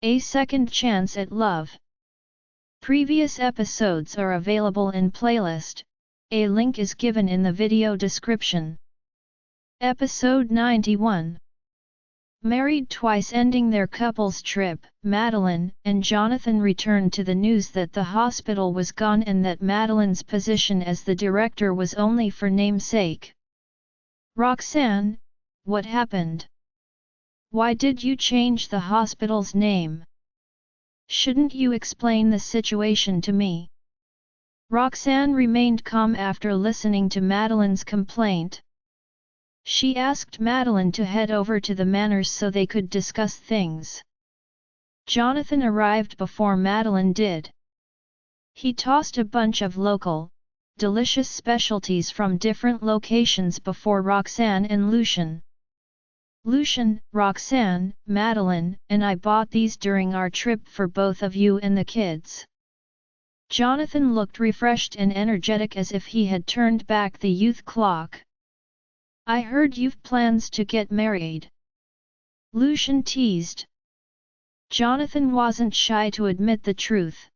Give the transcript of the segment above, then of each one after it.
A Second Chance at Love. Previous episodes are available in playlist, a link is given in the video description. Episode 91. Married twice. Ending their couple's trip, Madeline and Jonathan returned to the news that the hospital was gone and that Madeline's position as the director was only for namesake. Roxanne, what happened? Why did you change the hospital's name? Shouldn't you explain the situation to me? Roxanne remained calm after listening to Madeline's complaint. She asked Madeline to head over to the manors so they could discuss things. Jonathan arrived before Madeline did. He tossed a bunch of local, delicious specialties from different locations before Roxanne and Lucian. Lucian, Roxanne, Madeline, and I bought these during our trip for both of you and the kids. Jonathan looked refreshed and energetic as if he had turned back the youth clock. I heard you've plans to get married. Lucian teased. Jonathan wasn't shy to admit the truth.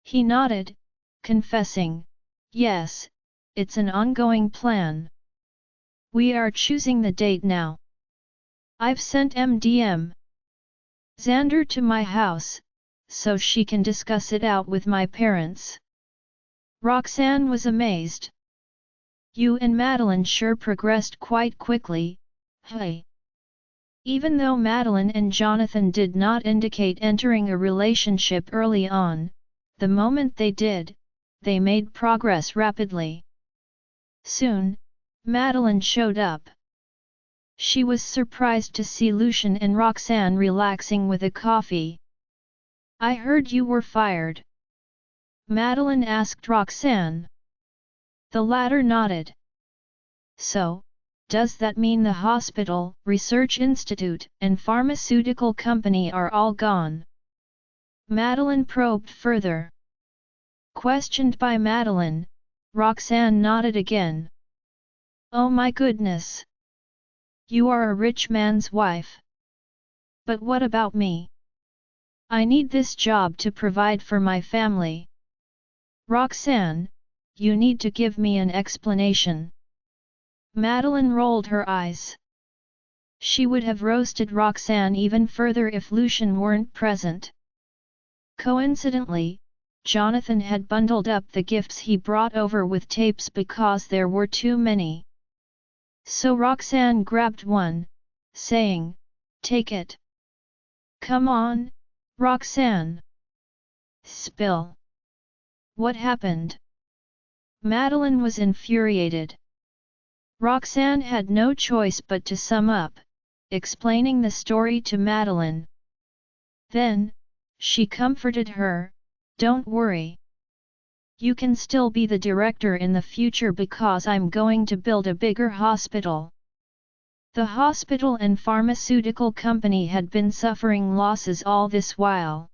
He nodded, confessing, yes, it's an ongoing plan. We are choosing the date now. I've sent MDM Xander to my house, so she can discuss it out with my parents. Roxanne was amazed. You and Madeline sure progressed quite quickly, hey. Even though Madeline and Jonathan did not indicate entering a relationship early on, the moment they did, they made progress rapidly. Soon, Madeline showed up. She was surprised to see Lucian and Roxanne relaxing with a coffee. I heard you were fired. Madeline asked Roxanne. The latter nodded. So, does that mean the hospital, research institute, and pharmaceutical company are all gone? Madeline probed further. Questioned by Madeline, Roxanne nodded again. Oh my goodness! You are a rich man's wife. But what about me? I need this job to provide for my family. Roxanne, you need to give me an explanation. Madeline rolled her eyes. She would have roasted Roxanne even further if Lucian weren't present. Coincidentally, Jonathan had bundled up the gifts he brought over with tapes because there were too many. So Roxanne grabbed one, saying, "Take it." Come on, Roxanne. Spill. What happened? Madeline was infuriated. Roxanne had no choice but to sum up, explaining the story to Madeline. Then, she comforted her, don't worry. You can still be the director in the future because I'm going to build a bigger hospital. The hospital and pharmaceutical company had been suffering losses all this while.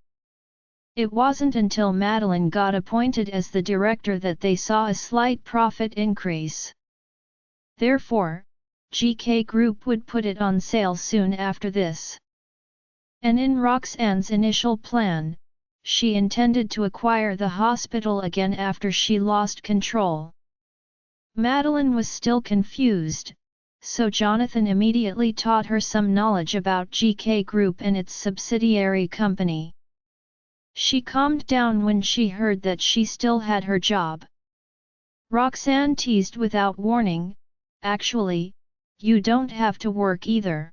It wasn't until Madeline got appointed as the director that they saw a slight profit increase. Therefore, GK Group would put it on sale soon after this. And in Roxanne's initial plan, she intended to acquire the hospital again after she lost control. Madeline was still confused, so Jonathan immediately taught her some knowledge about GK Group and its subsidiary company. She calmed down when she heard that she still had her job. Roxanne teased without warning, actually, you don't have to work either.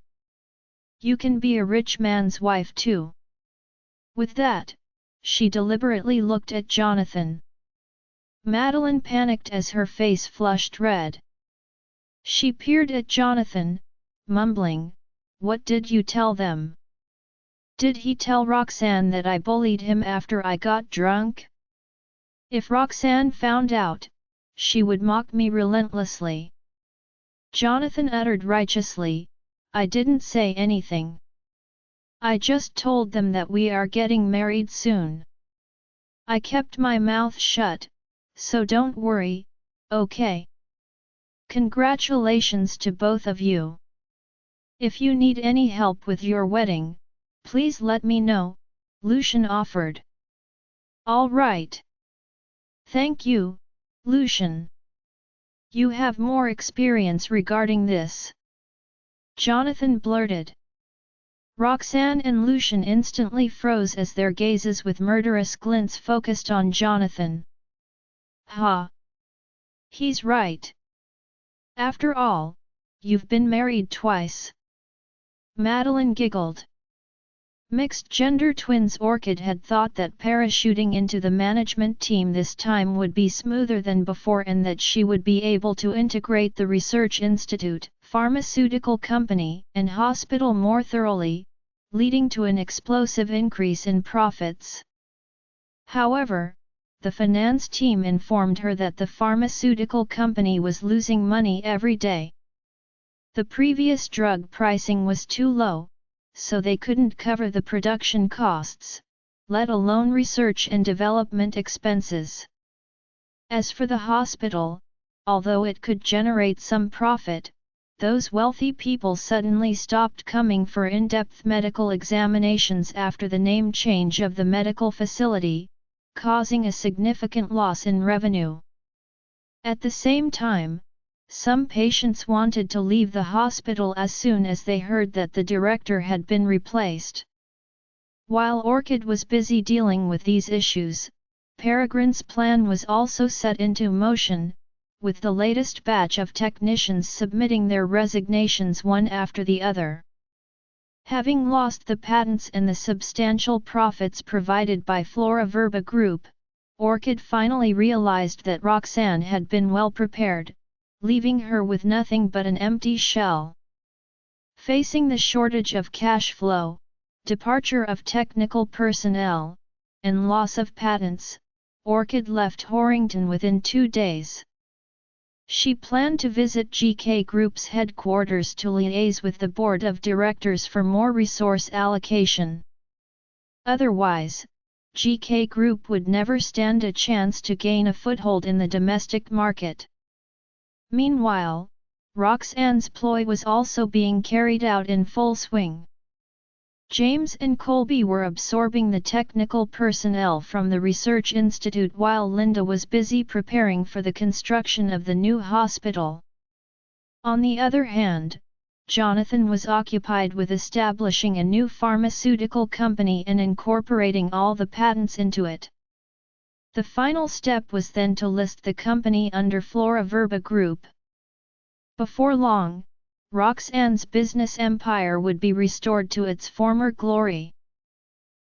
You can be a rich man's wife too. With that, she deliberately looked at Jonathan. Madeline panicked as her face flushed red. She peered at Jonathan, mumbling, "What did you tell them? Did he tell Roxanne that I bullied him after I got drunk? If Roxanne found out, she would mock me relentlessly." Jonathan uttered righteously, "I didn't say anything. I just told them that we are getting married soon. I kept my mouth shut, so don't worry, okay? Congratulations to both of you. If you need any help with your wedding, Please let me know, Lucian offered. All right. Thank you, Lucian. You have more experience regarding this. Jonathan blurted. Roxanne and Lucian instantly froze as their gazes with murderous glints focused on Jonathan. Ha! He's right. After all, you've been married twice. Madeline giggled. Mixed-gender twins Orchid had thought that parachuting into the management team this time would be smoother than before and that she would be able to integrate the research institute, pharmaceutical company, and hospital more thoroughly, leading to an explosive increase in profits. However, the finance team informed her that the pharmaceutical company was losing money every day. The previous drug pricing was too low, so they couldn't cover the production costs, let alone research and development expenses. As for the hospital, although it could generate some profit, those wealthy people suddenly stopped coming for in-depth medical examinations after the name change of the medical facility, causing a significant loss in revenue. At the same time, some patients wanted to leave the hospital as soon as they heard that the director had been replaced. While Orchid was busy dealing with these issues, Peregrine's plan was also set into motion, with the latest batch of technicians submitting their resignations one after the other. Having lost the patents and the substantial profits provided by Flora Verba Group, Orchid finally realized that Roxanne had been well prepared, leaving her with nothing but an empty shell. Facing the shortage of cash flow, departure of technical personnel, and loss of patents, Orchid left Horrington within 2 days. She planned to visit GK Group's headquarters to liaise with the board of directors for more resource allocation. Otherwise, GK Group would never stand a chance to gain a foothold in the domestic market. Meanwhile, Roxanne's ploy was also being carried out in full swing. James and Colby were absorbing the technical personnel from the Research Institute while Linda was busy preparing for the construction of the new hospital. On the other hand, Jonathan was occupied with establishing a new pharmaceutical company and incorporating all the patents into it. The final step was then to list the company under Flora Verba Group. Before long, Roxanne's business empire would be restored to its former glory.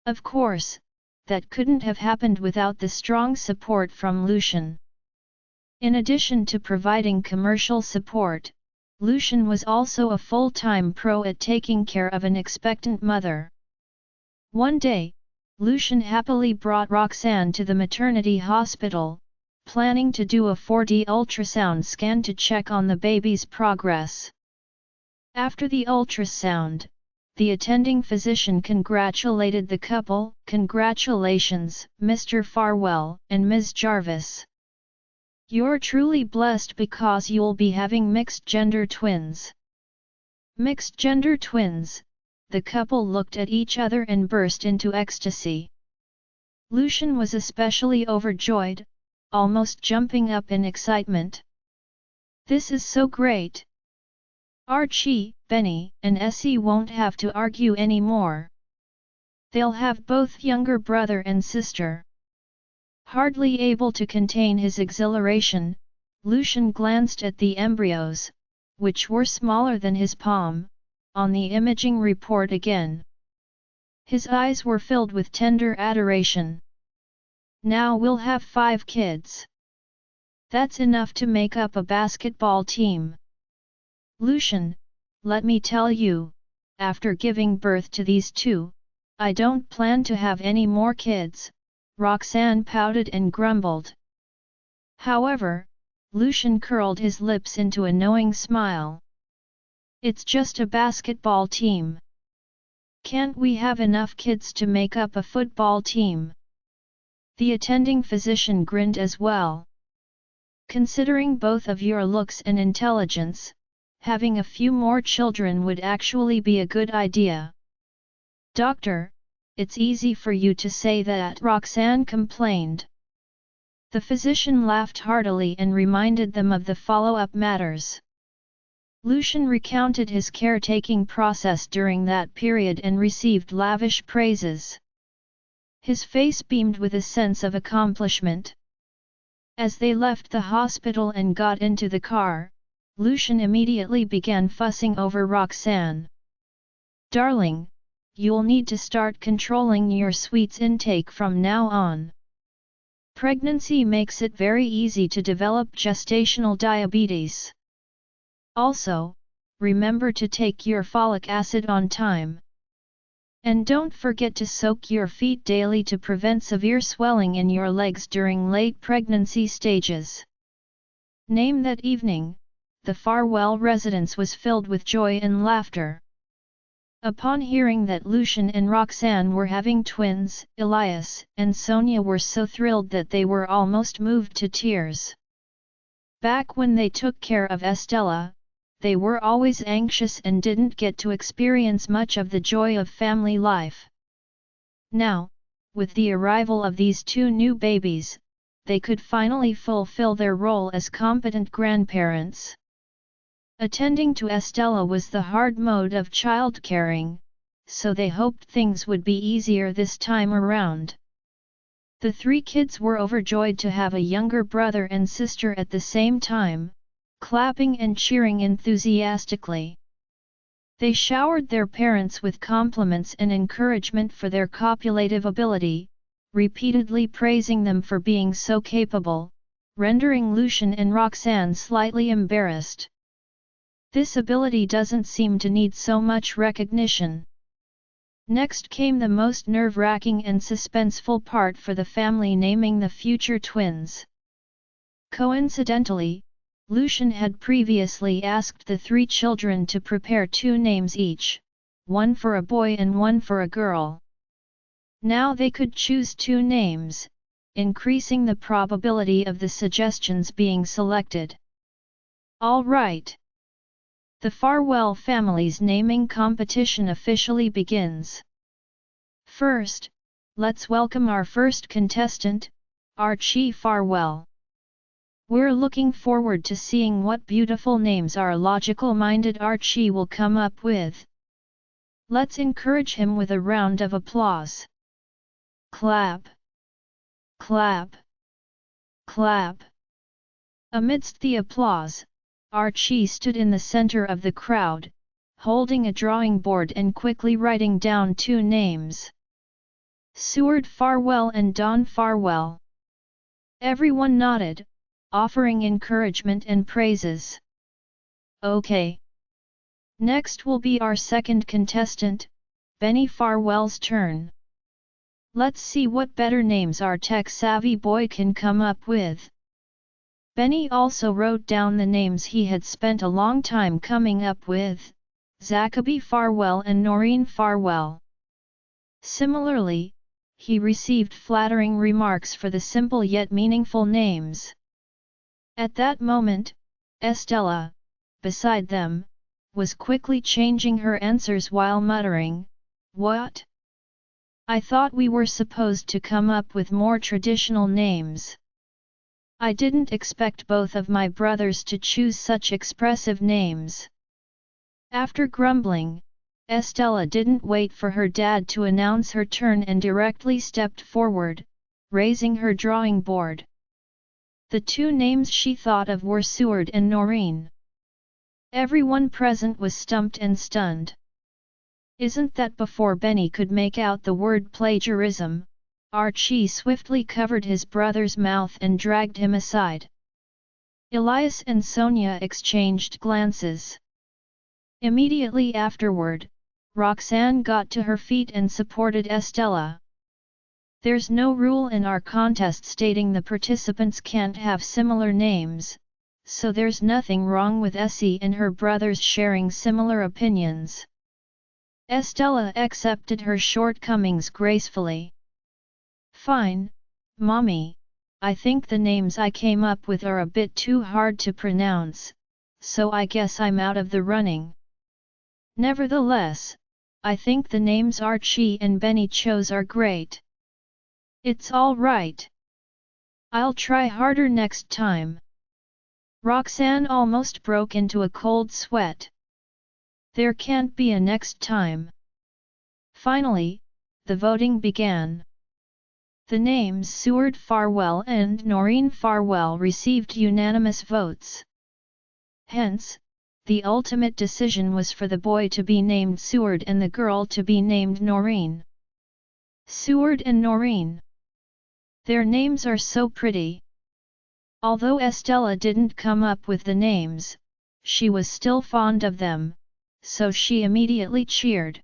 Of course, that couldn't have happened without the strong support from Lucian. In addition to providing commercial support, Lucian was also a full-time pro at taking care of an expectant mother. One day, Lucian happily brought Roxanne to the maternity hospital, planning to do a 4D ultrasound scan to check on the baby's progress. After the ultrasound, the attending physician congratulated the couple. "Congratulations, Mr. Farwell and Ms. Jarvis. You're truly blessed because you'll be having mixed-gender twins." Mixed-gender twins, the couple looked at each other and burst into ecstasy. Lucian was especially overjoyed, almost jumping up in excitement. "This is so great! Archie, Benny, and Essie won't have to argue anymore. They'll have both younger brother and sister." Hardly able to contain his exhilaration, Lucian glanced at the embryos, which were smaller than his palm, on the imaging report again. His eyes were filled with tender adoration. "Now we'll have 5 kids. That's enough to make up a basketball team. Lucian, let me tell you, after giving birth to these 2, I don't plan to have any more kids," Roxanne pouted and grumbled. However, Lucian curled his lips into a knowing smile. "It's just a basketball team. Can't we have enough kids to make up a football team?" The attending physician grinned as well. "Considering both of your looks and intelligence, having a few more children would actually be a good idea. "Doctor, it's easy for you to say that," Roxanne complained. The physician laughed heartily and reminded them of the follow-up matters. Lucian recounted his caretaking process during that period and received lavish praises. His face beamed with a sense of accomplishment. As they left the hospital and got into the car, Lucian immediately began fussing over Roxanne. "Darling, you'll need to start controlling your sweets intake from now on. Pregnancy makes it very easy to develop gestational diabetes. Also, remember to take your folic acid on time. And don't forget to soak your feet daily to prevent severe swelling in your legs during late pregnancy stages." That evening, the Farwell residence was filled with joy and laughter. Upon hearing that Lucian and Roxanne were having twins, Elias and Sonia were so thrilled that they were almost moved to tears. Back when they took care of Estella, they were always anxious and didn't get to experience much of the joy of family life. Now, with the arrival of these two new babies, they could finally fulfill their role as competent grandparents. Attending to Estella was the hard mode of child-caring, so they hoped things would be easier this time around. The three kids were overjoyed to have a younger brother and sister at the same time, clapping and cheering enthusiastically. They showered their parents with compliments and encouragement for their copulative ability, repeatedly praising them for being so capable, rendering Lucian and Roxanne slightly embarrassed. This ability doesn't seem to need so much recognition. Next came the most nerve-wracking and suspenseful part for the family, naming the future twins. Coincidentally, Lucian had previously asked the three children to prepare two names each, one for a boy and one for a girl. Now they could choose two names, increasing the probability of the suggestions being selected. All right. The Farwell family's naming competition officially begins. First, let's welcome our first contestant, Archie Farwell. We're looking forward to seeing what beautiful names our logical-minded Archie will come up with. Let's encourage him with a round of applause. Clap! Clap! Clap! Amidst the applause, Archie stood in the center of the crowd, holding a drawing board and quickly writing down two names. Seward Farwell and Don Farwell. Everyone nodded, offering encouragement and praises. Okay. Next will be our second contestant, Benny Farwell's turn. Let's see what better names our tech-savvy boy can come up with. Benny also wrote down the names he had spent a long time coming up with, Zachaby Farwell and Noreen Farwell. Similarly, he received flattering remarks for the simple yet meaningful names. At that moment, Estella, beside them, was quickly changing her answers while muttering, "What? I thought we were supposed to come up with more traditional names. I didn't expect both of my brothers to choose such expressive names." After grumbling, Estella didn't wait for her dad to announce her turn and directly stepped forward, raising her drawing board. The two names she thought of were Seward and Noreen. Everyone present was stumped and stunned. Isn't that before Benny could make out the word plagiarism, Archie swiftly covered his brother's mouth and dragged him aside. Elias and Sonia exchanged glances. Immediately afterward, Roxanne got to her feet and supported Estella. There's no rule in our contest stating the participants can't have similar names, so there's nothing wrong with Essie and her brothers sharing similar opinions. Estella accepted her shortcomings gracefully. Fine, Mommy, I think the names I came up with are a bit too hard to pronounce, so I guess I'm out of the running. Nevertheless, I think the names Archie and Benny chose are great. It's all right. I'll try harder next time. Roxanne almost broke into a cold sweat. There can't be a next time. Finally, the voting began. The names Seward Farwell and Noreen Farwell received unanimous votes. Hence, the ultimate decision was for the boy to be named Seward and the girl to be named Noreen. Seward and Noreen. Their names are so pretty. Although Estella didn't come up with the names, she was still fond of them, so she immediately cheered.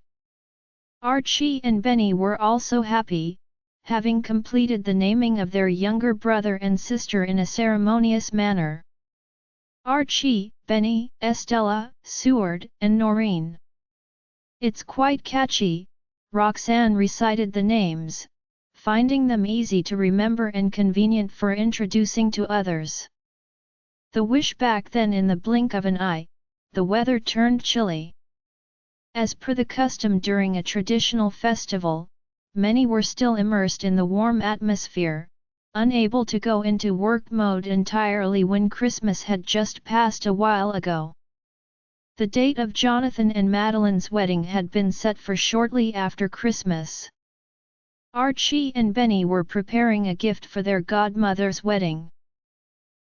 Archie and Benny were also happy, having completed the naming of their younger brother and sister in a ceremonious manner. Archie, Benny, Estella, Seward, and Noreen. It's quite catchy, Roxanne recited the names, finding them easy to remember and convenient for introducing to others. The wish back then in the blink of an eye, the weather turned chilly. As per the custom during a traditional festival, many were still immersed in the warm atmosphere, unable to go into work mode entirely when Christmas had just passed a while ago. The date of Jonathan and Madeline's wedding had been set for shortly after Christmas. Archie and Benny were preparing a gift for their godmother's wedding.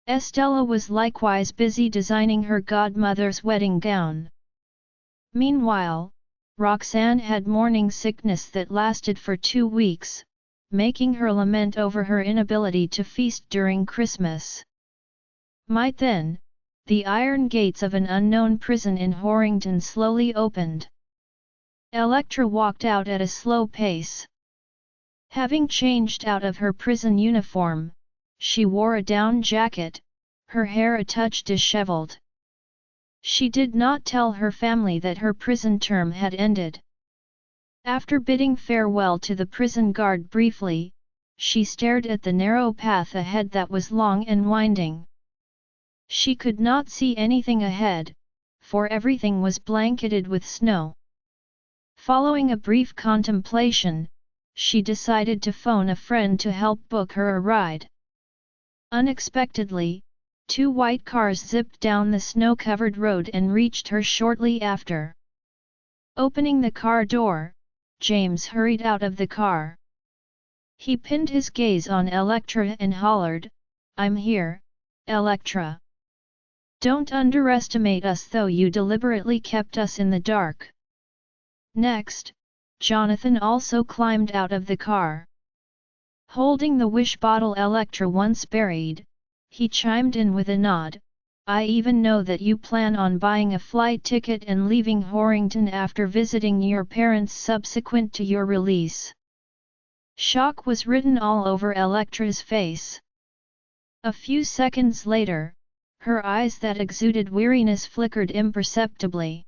Estella was likewise busy designing her godmother's wedding gown. Meanwhile, Roxanne had morning sickness that lasted for 2 weeks, making her lament over her inability to feast during Christmas. Might then, the iron gates of an unknown prison in Horrington slowly opened. Electra walked out at a slow pace. Having changed out of her prison uniform, she wore a down jacket, her hair a touch disheveled. She did not tell her family that her prison term had ended. After bidding farewell to the prison guard briefly, she stared at the narrow path ahead that was long and winding. She could not see anything ahead, for everything was blanketed with snow. Following a brief contemplation, she decided to phone a friend to help book her a ride. Unexpectedly, 2 white cars zipped down the snow-covered road and reached her shortly after. Opening the car door, James hurried out of the car. He pinned his gaze on Electra and hollered, "I'm here, Electra. Don't underestimate us though you deliberately kept us in the dark." Next, Jonathan also climbed out of the car. Holding the wish bottle Electra once buried, he chimed in with a nod, "I even know that you plan on buying a flight ticket and leaving Horrington after visiting your parents subsequent to your release." Shock was written all over Electra's face. A few seconds later, her eyes that exuded weariness flickered imperceptibly.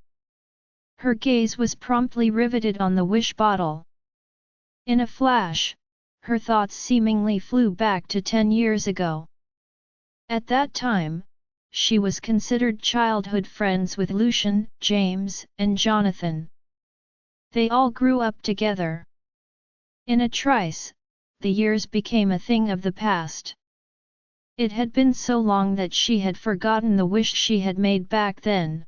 Her gaze was promptly riveted on the wish bottle. In a flash, her thoughts seemingly flew back to 10 years ago. At that time, she was considered childhood friends with Lucian, James, and Jonathan. They all grew up together. In a trice, the years became a thing of the past. It had been so long that she had forgotten the wish she had made back then.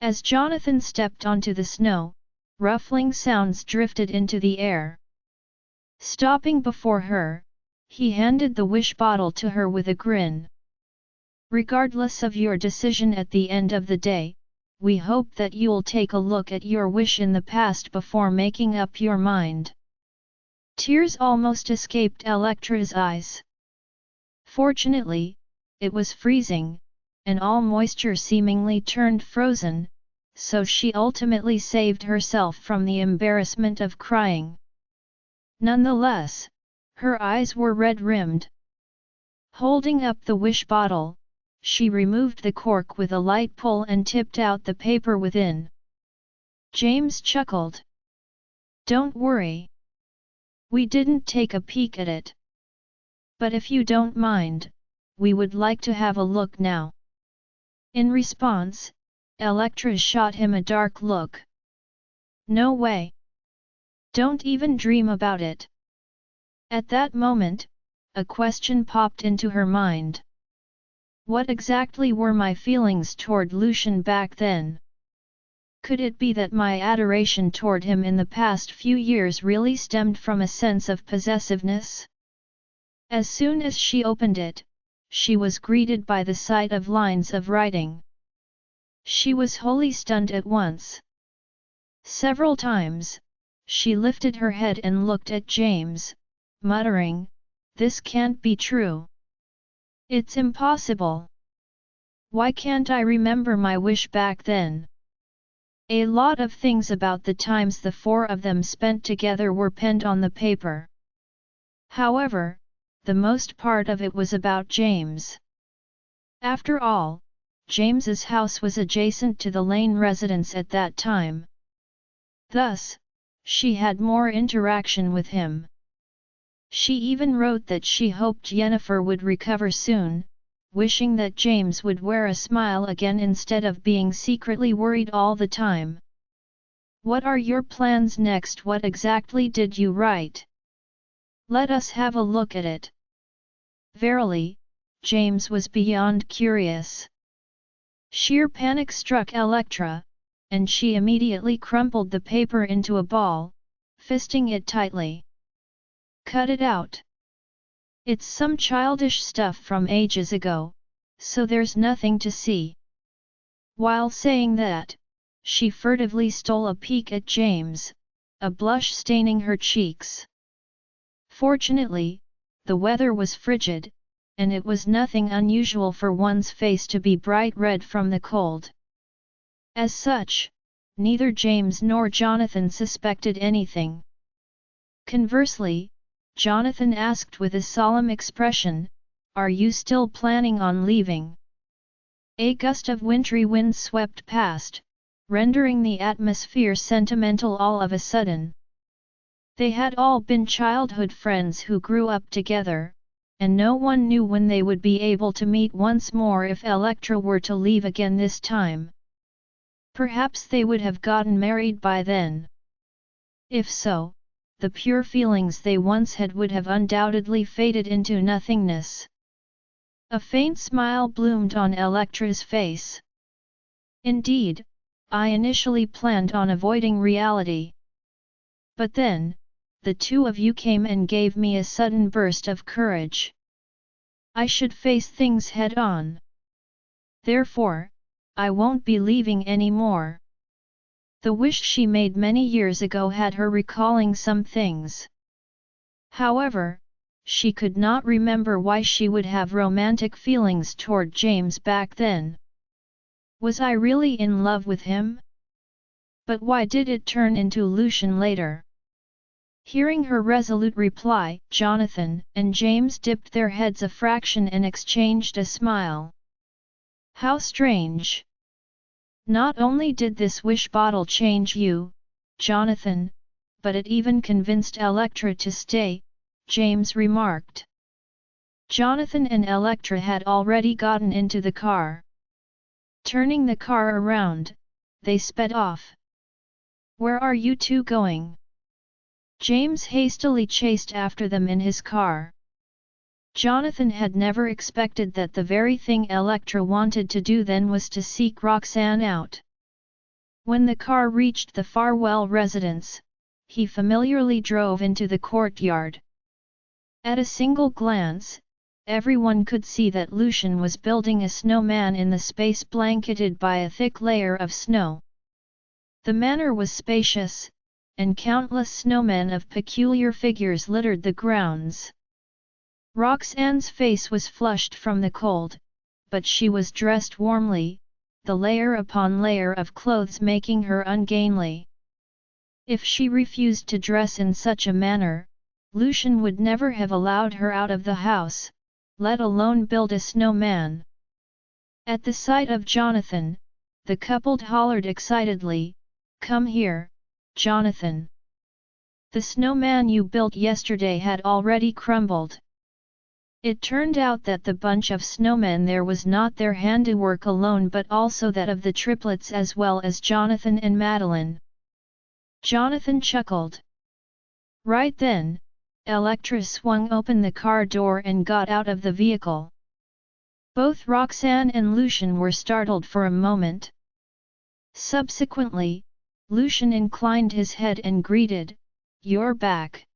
As Jonathan stepped onto the snow, ruffling sounds drifted into the air. Stopping before her, he handed the wish bottle to her with a grin. "Regardless of your decision at the end of the day, we hope that you'll take a look at your wish in the past before making up your mind." Tears almost escaped Electra's eyes. Fortunately, it was freezing, and all moisture seemingly turned frozen, so she ultimately saved herself from the embarrassment of crying. Nonetheless, her eyes were red-rimmed. Holding up the wish bottle, she removed the cork with a light pull and tipped out the paper within. James chuckled. "Don't worry. We didn't take a peek at it. But if you don't mind, we would like to have a look now." In response, Electra shot him a dark look. No way. Don't even dream about it. At that moment, a question popped into her mind. What exactly were my feelings toward Lucian back then? Could it be that my adoration toward him in the past few years really stemmed from a sense of possessiveness? As soon as she opened it, she was greeted by the sight of lines of writing. She was wholly stunned at once. Several times, she lifted her head and looked at James, muttering, "This can't be true. It's impossible. Why can't I remember my wish back then?" A lot of things about the times the four of them spent together were penned on the paper. However, the most part of it was about James. After all, James's house was adjacent to the Lane residence at that time. Thus, she had more interaction with him. She even wrote that she hoped Jennifer would recover soon, wishing that James would wear a smile again instead of being secretly worried all the time. "What are your plans next? What exactly did you write? Let us have a look at it." Verily, James was beyond curious. Sheer panic struck Electra, and she immediately crumpled the paper into a ball, fisting it tightly. "Cut it out. It's some childish stuff from ages ago, so there's nothing to see." While saying that, she furtively stole a peek at James, a blush staining her cheeks. Fortunately, the weather was frigid, and it was nothing unusual for one's face to be bright red from the cold. As such, neither James nor Jonathan suspected anything. Conversely, Jonathan asked with a solemn expression, "Are you still planning on leaving?" A gust of wintry wind swept past, rendering the atmosphere sentimental all of a sudden. They had all been childhood friends who grew up together, and no one knew when they would be able to meet once more if Electra were to leave again this time. Perhaps they would have gotten married by then. If so, the pure feelings they once had would have undoubtedly faded into nothingness. A faint smile bloomed on Electra's face. "Indeed, I initially planned on avoiding reality. But then, the two of you came and gave me a sudden burst of courage. I should face things head-on. Therefore, I won't be leaving anymore." The wish she made many years ago had her recalling some things. However, she could not remember why she would have romantic feelings toward James back then. Was I really in love with him? But why did it turn into Lucian later? Hearing her resolute reply, Jonathan and James dipped their heads a fraction and exchanged a smile. How strange! Not only did this wish bottle change you, Jonathan, but it even convinced Electra to stay, James remarked. Jonathan and Electra had already gotten into the car. Turning the car around, they sped off. "Where are you two going?" James hastily chased after them in his car. Jonathan had never expected that the very thing Electra wanted to do then was to seek Roxanne out. When the car reached the Farwell residence, he familiarly drove into the courtyard. At a single glance, everyone could see that Lucian was building a snowman in the space blanketed by a thick layer of snow. The manor was spacious, and countless snowmen of peculiar figures littered the grounds. Roxanne's face was flushed from the cold, but she was dressed warmly, the layer upon layer of clothes making her ungainly. If she refused to dress in such a manner, Lucian would never have allowed her out of the house, let alone build a snowman. At the sight of Jonathan, the couple hollered excitedly, "Come here, Jonathan! The snowman you built yesterday had already crumbled." It turned out that the bunch of snowmen there was not their handiwork alone but also that of the triplets as well as Jonathan and Madeline. Jonathan chuckled. Right then, Elektra swung open the car door and got out of the vehicle. Both Roxanne and Lucian were startled for a moment. Subsequently, Lucian inclined his head and greeted, "You're back."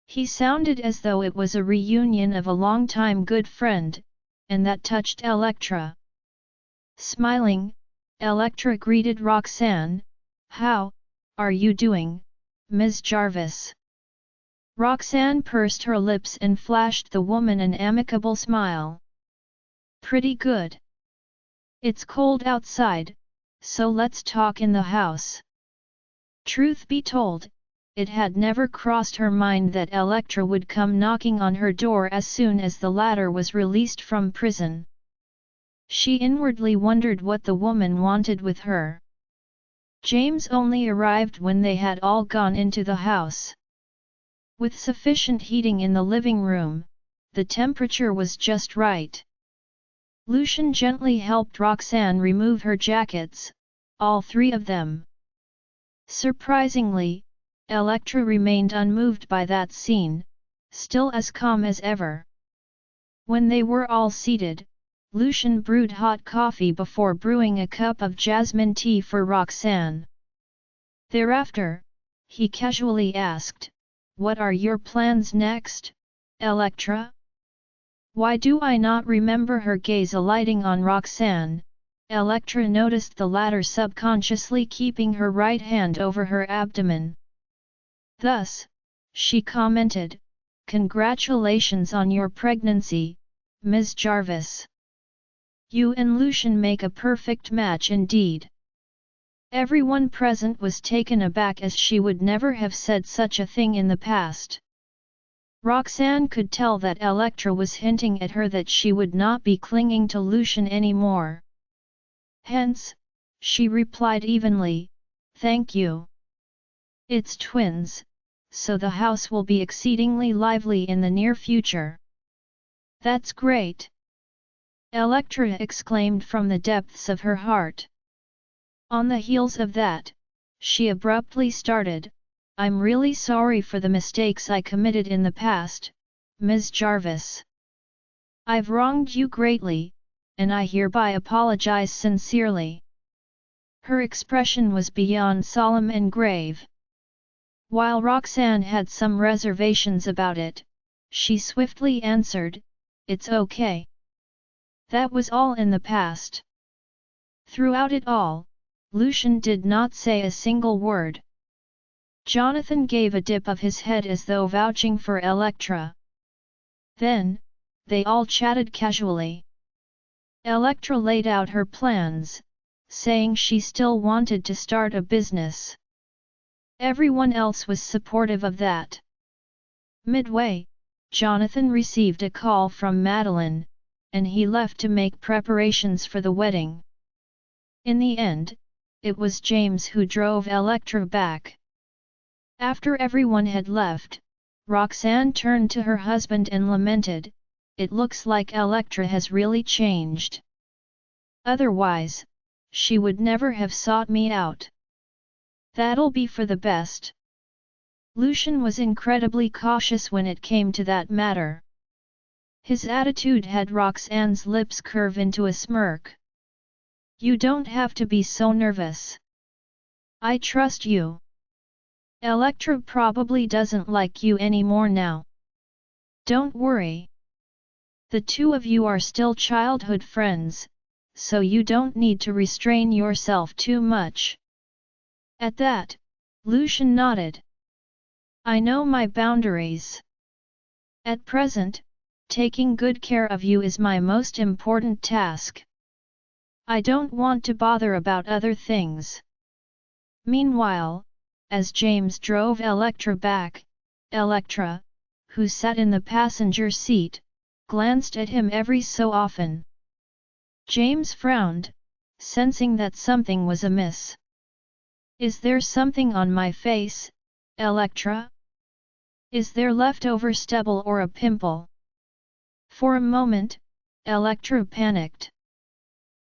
He sounded as though it was a reunion of a long-time good friend, and that touched Elektra. Smiling, Elektra greeted Roxanne, "How are you doing, Ms. Jarvis?" Roxanne pursed her lips and flashed the woman an amicable smile. "Pretty good. It's cold outside, so let's talk in the house." Truth be told, it had never crossed her mind that Elektra would come knocking on her door as soon as the latter was released from prison. She inwardly wondered what the woman wanted with her. James only arrived when they had all gone into the house. With sufficient heating in the living room, the temperature was just right. Lucian gently helped Roxanne remove her jackets, all three of them. Surprisingly, Elektra remained unmoved by that scene, still as calm as ever. When they were all seated, Lucian brewed hot coffee before brewing a cup of jasmine tea for Roxanne. Thereafter, he casually asked, "What are your plans next, Elektra?" Why do I not remember? Her gaze alighting on Roxanne, Elektra noticed the latter subconsciously keeping her right hand over her abdomen. Thus, she commented, "Congratulations on your pregnancy, Ms. Jarvis. You and Lucian make a perfect match indeed." Everyone present was taken aback, as she would never have said such a thing in the past. Roxanne could tell that Elektra was hinting at her that she would not be clinging to Lucian anymore. Hence, she replied evenly, "Thank you. It's twins, so the house will be exceedingly lively in the near future." "That's great!" Elektra exclaimed from the depths of her heart. On the heels of that, she abruptly started, "I'm really sorry for the mistakes I committed in the past, Ms. Jarvis. I've wronged you greatly, and I hereby apologize sincerely." Her expression was beyond solemn and grave. While Roxanne had some reservations about it, she swiftly answered, "It's okay. That was all in the past." Throughout it all, Lucian did not say a single word. Jonathan gave a dip of his head as though vouching for Elektra. Then, they all chatted casually. Elektra laid out her plans, saying she still wanted to start a business. Everyone else was supportive of that. Midway, Jonathan received a call from Madeline, and he left to make preparations for the wedding. In the end, it was James who drove Elektra back. After everyone had left, Roxanne turned to her husband and lamented, "It looks like Elektra has really changed. Otherwise, she would never have sought me out." "That'll be for the best." Lucian was incredibly cautious when it came to that matter. His attitude had Roxanne's lips curve into a smirk. "You don't have to be so nervous. I trust you. Elektra probably doesn't like you anymore now. Don't worry. The two of you are still childhood friends, so you don't need to restrain yourself too much." At that, Lucian nodded. "I know my boundaries. At present, taking good care of you is my most important task. I don't want to bother about other things." Meanwhile, as James drove Elektra back, Elektra, who sat in the passenger seat, glanced at him every so often. James frowned, sensing that something was amiss. "Is there something on my face, Elektra? Is there leftover stubble or a pimple?" For a moment, Elektra panicked.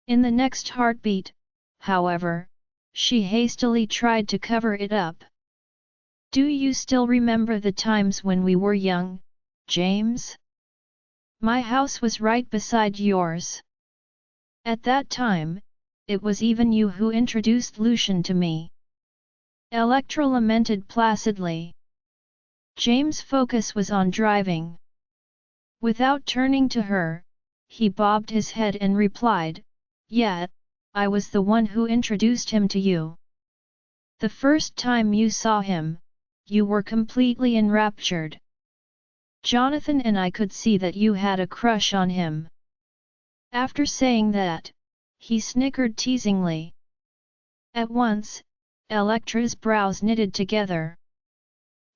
In the next heartbeat, however, she hastily tried to cover it up. "Do you still remember the times when we were young, James? My house was right beside yours. At that time, it was even you who introduced Lucian to me." Electra lamented placidly. James' focus was on driving. Without turning to her, he bobbed his head and replied, "Yeah, I was the one who introduced him to you. The first time you saw him, you were completely enraptured. Jonathan and I could see that you had a crush on him." After saying that, he snickered teasingly. At once, Electra's brows knitted together.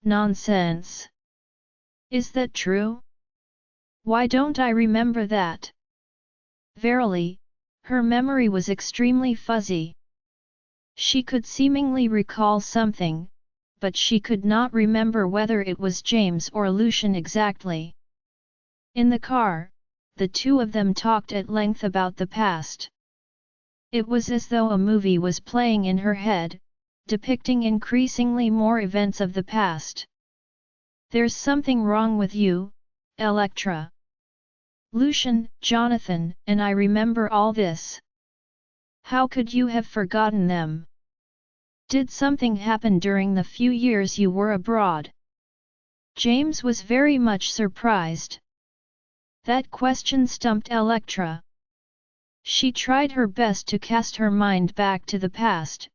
"Nonsense! Is that true? Why don't I remember that?" Verily, her memory was extremely fuzzy. She could seemingly recall something, but she could not remember whether it was James or Lucian exactly. In the car, the two of them talked at length about the past. It was as though a movie was playing in her head, depicting increasingly more events of the past. "There's something wrong with you, Electra. Lucian, Jonathan, and I remember all this. How could you have forgotten them? Did something happen during the few years you were abroad?" James was very much surprised. That question stumped Electra. She tried her best to cast her mind back to the past,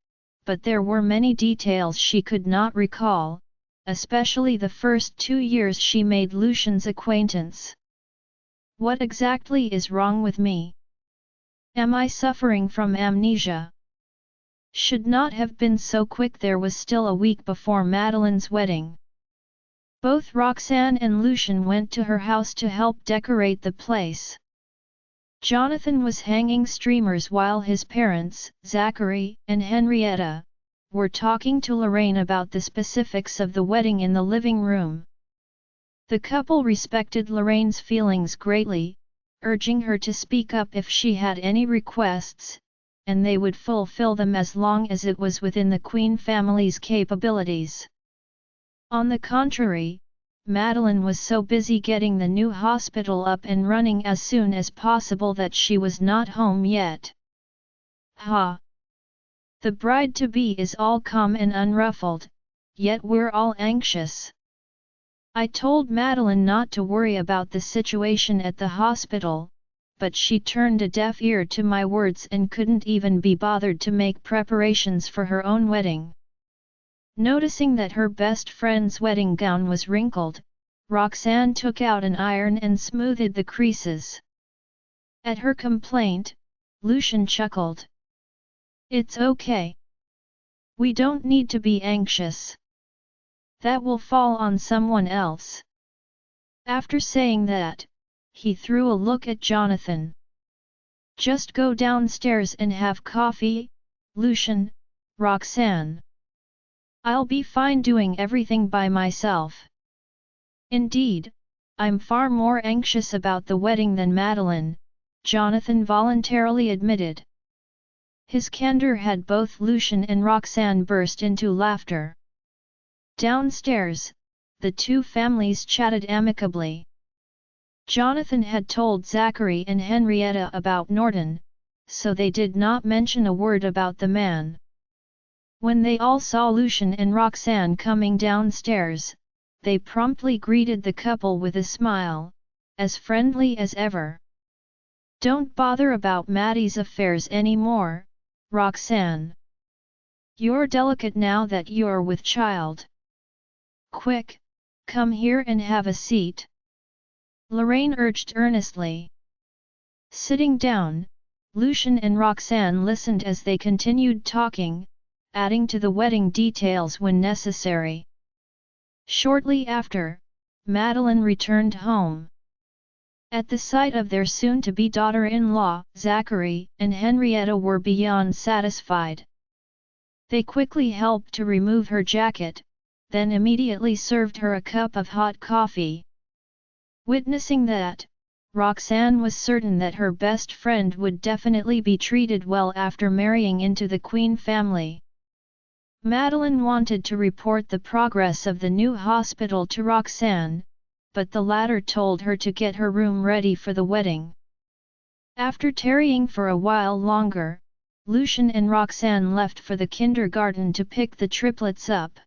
but there were many details she could not recall, especially the first 2 years she made Lucian's acquaintance. "What exactly is wrong with me? Am I suffering from amnesia? Should not have been so quick." There was still a week before Madeline's wedding. Both Roxanne and Lucian went to her house to help decorate the place. Jonathan was hanging streamers while his parents, Zachary and Henrietta, were talking to Lorraine about the specifics of the wedding in the living room. The couple respected Lorraine's feelings greatly, urging her to speak up if she had any requests, and they would fulfill them as long as it was within the Queen family's capabilities. On the contrary, Madeline was so busy getting the new hospital up and running as soon as possible that she was not home yet. "Ha! The bride-to-be is all calm and unruffled, yet we're all anxious. I told Madeline not to worry about the situation at the hospital, but she turned a deaf ear to my words and couldn't even be bothered to make preparations for her own wedding." Noticing that her best friend's wedding gown was wrinkled, Roxanne took out an iron and smoothed the creases. At her complaint, Lucian chuckled. "It's okay. We don't need to be anxious. That will fall on someone else." After saying that, he threw a look at Jonathan. "Just go downstairs and have coffee, Lucian, Roxanne. I'll be fine doing everything by myself." "Indeed, I'm far more anxious about the wedding than Madeline," Jonathan voluntarily admitted. His candor had both Lucian and Roxanne burst into laughter. Downstairs, the two families chatted amicably. Jonathan had told Zachary and Henrietta about Norton, so they did not mention a word about the man. When they all saw Lucian and Roxanne coming downstairs, they promptly greeted the couple with a smile, as friendly as ever. "Don't bother about Maddie's affairs anymore, Roxanne. You're delicate now that you're with child. Quick, come here and have a seat," Lorraine urged earnestly. Sitting down, Lucian and Roxanne listened as they continued talking, adding to the wedding details when necessary. Shortly after, Madeline returned home. At the sight of their soon-to-be daughter-in-law, Zachary and Henrietta were beyond satisfied. They quickly helped to remove her jacket, then immediately served her a cup of hot coffee. Witnessing that, Roxanne was certain that her best friend would definitely be treated well after marrying into the Queen family. Madeline wanted to report the progress of the new hospital to Roxanne, but the latter told her to get her room ready for the wedding. After tarrying for a while longer, Lucian and Roxanne left for the kindergarten to pick the triplets up.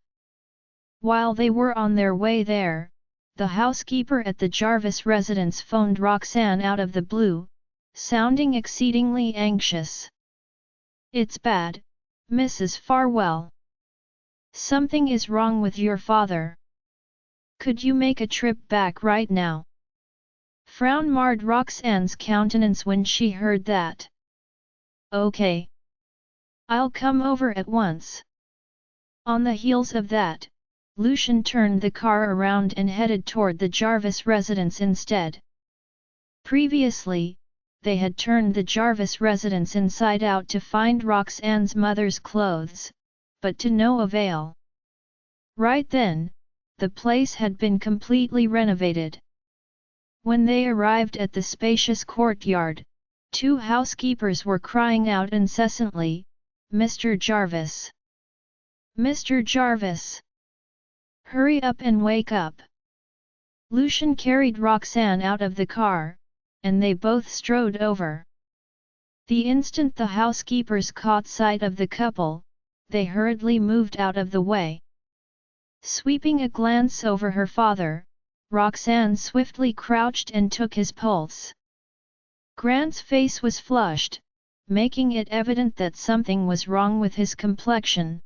While they were on their way there, the housekeeper at the Jarvis residence phoned Roxanne out of the blue, sounding exceedingly anxious. "It's bad, Mrs. Farwell. Something is wrong with your father. Could you make a trip back right now?" Frown marred Roxanne's countenance when she heard that. "Okay. I'll come over at once." On the heels of that, Lucian turned the car around and headed toward the Jarvis residence instead. Previously, they had turned the Jarvis residence inside out to find Roxanne's mother's clothes, but to no avail. Right then, the place had been completely renovated. When they arrived at the spacious courtyard, two housekeepers were crying out incessantly, "Mr. Jarvis! Mr. Jarvis! Hurry up and wake up!" Lucian carried Roxanne out of the car, and they both strode over. The instant the housekeepers caught sight of the couple, they hurriedly moved out of the way. Sweeping a glance over her father, Roxanne swiftly crouched and took his pulse. Grant's face was flushed, making it evident that something was wrong with his complexion.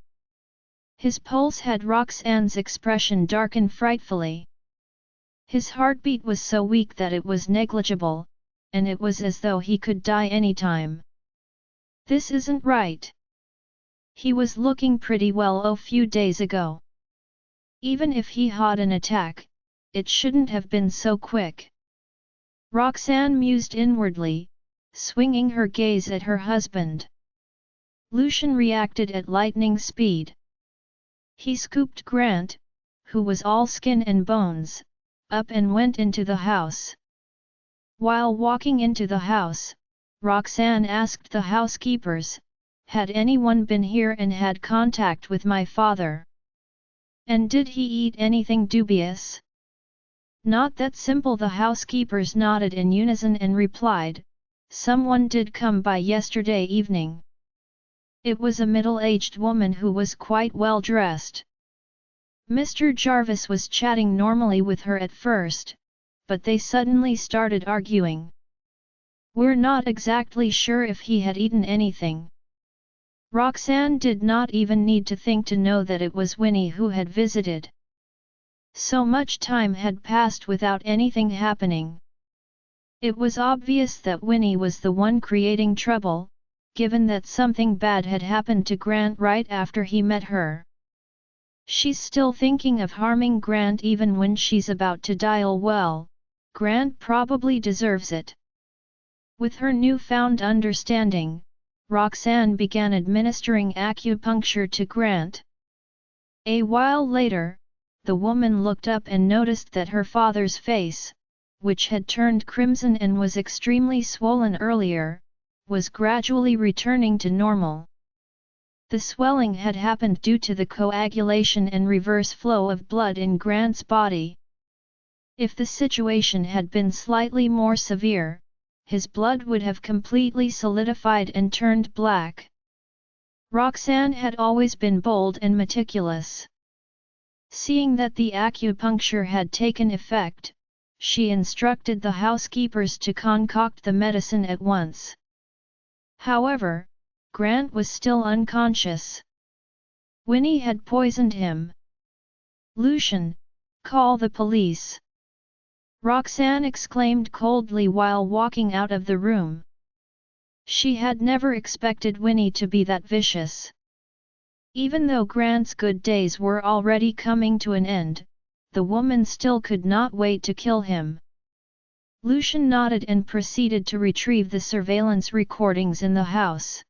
His pulse had Roxanne's expression darken frightfully. His heartbeat was so weak that it was negligible, and it was as though he could die any time. This isn't right. He was looking pretty well a few days ago. Even if he had an attack, it shouldn't have been so quick. Roxanne mused inwardly, swinging her gaze at her husband. Lucian reacted at lightning speed. He scooped Grant, who was all skin and bones, up and went into the house. While walking into the house, Roxanne asked the housekeepers, "Had anyone been here and had contact with my father? And did he eat anything dubious?" "Not that simple." The housekeepers nodded in unison and replied, "Someone did come by yesterday evening. It was a middle-aged woman who was quite well dressed. Mr. Jarvis was chatting normally with her at first, but they suddenly started arguing. We're not exactly sure if he had eaten anything." Roxanne did not even need to think to know that it was Winnie who had visited. So much time had passed without anything happening. It was obvious that Winnie was the one creating trouble, given that something bad had happened to Grant right after he met her. She's still thinking of harming Grant even when she's about to die. Well, Grant probably deserves it. With her newfound understanding, Roxanne began administering acupuncture to Grant. A while later, the woman looked up and noticed that her father's face, which had turned crimson and was extremely swollen earlier, was gradually returning to normal. The swelling had happened due to the coagulation and reverse flow of blood in Grant's body. If the situation had been slightly more severe, his blood would have completely solidified and turned black. Roxanne had always been bold and meticulous. Seeing that the acupuncture had taken effect, she instructed the housekeepers to concoct the medicine at once. However, Grant was still unconscious. Winnie had poisoned him. "Lucian, call the police!" Roxanne exclaimed coldly while walking out of the room. She had never expected Winnie to be that vicious. Even though Grant's good days were already coming to an end, the woman still could not wait to kill him. Lucian nodded and proceeded to retrieve the surveillance recordings in the house.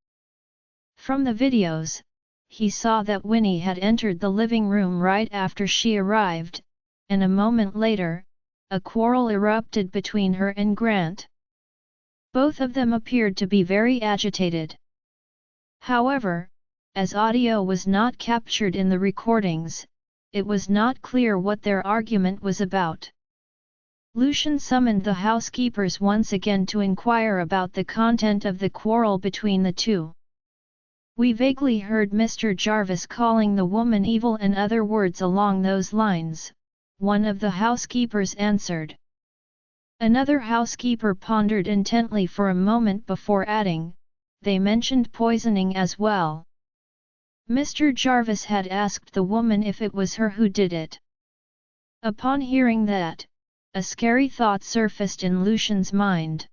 From the videos, he saw that Winnie had entered the living room right after she arrived, and a moment later, a quarrel erupted between her and Grant. Both of them appeared to be very agitated. However, as audio was not captured in the recordings, it was not clear what their argument was about. Lucian summoned the housekeepers once again to inquire about the content of the quarrel between the two. "We vaguely heard Mr. Jarvis calling the woman evil and other words along those lines," one of the housekeepers answered. Another housekeeper pondered intently for a moment before adding, "They mentioned poisoning as well." Mr. Jarvis had asked the woman if it was her who did it. Upon hearing that, a scary thought surfaced in Lucian's mind.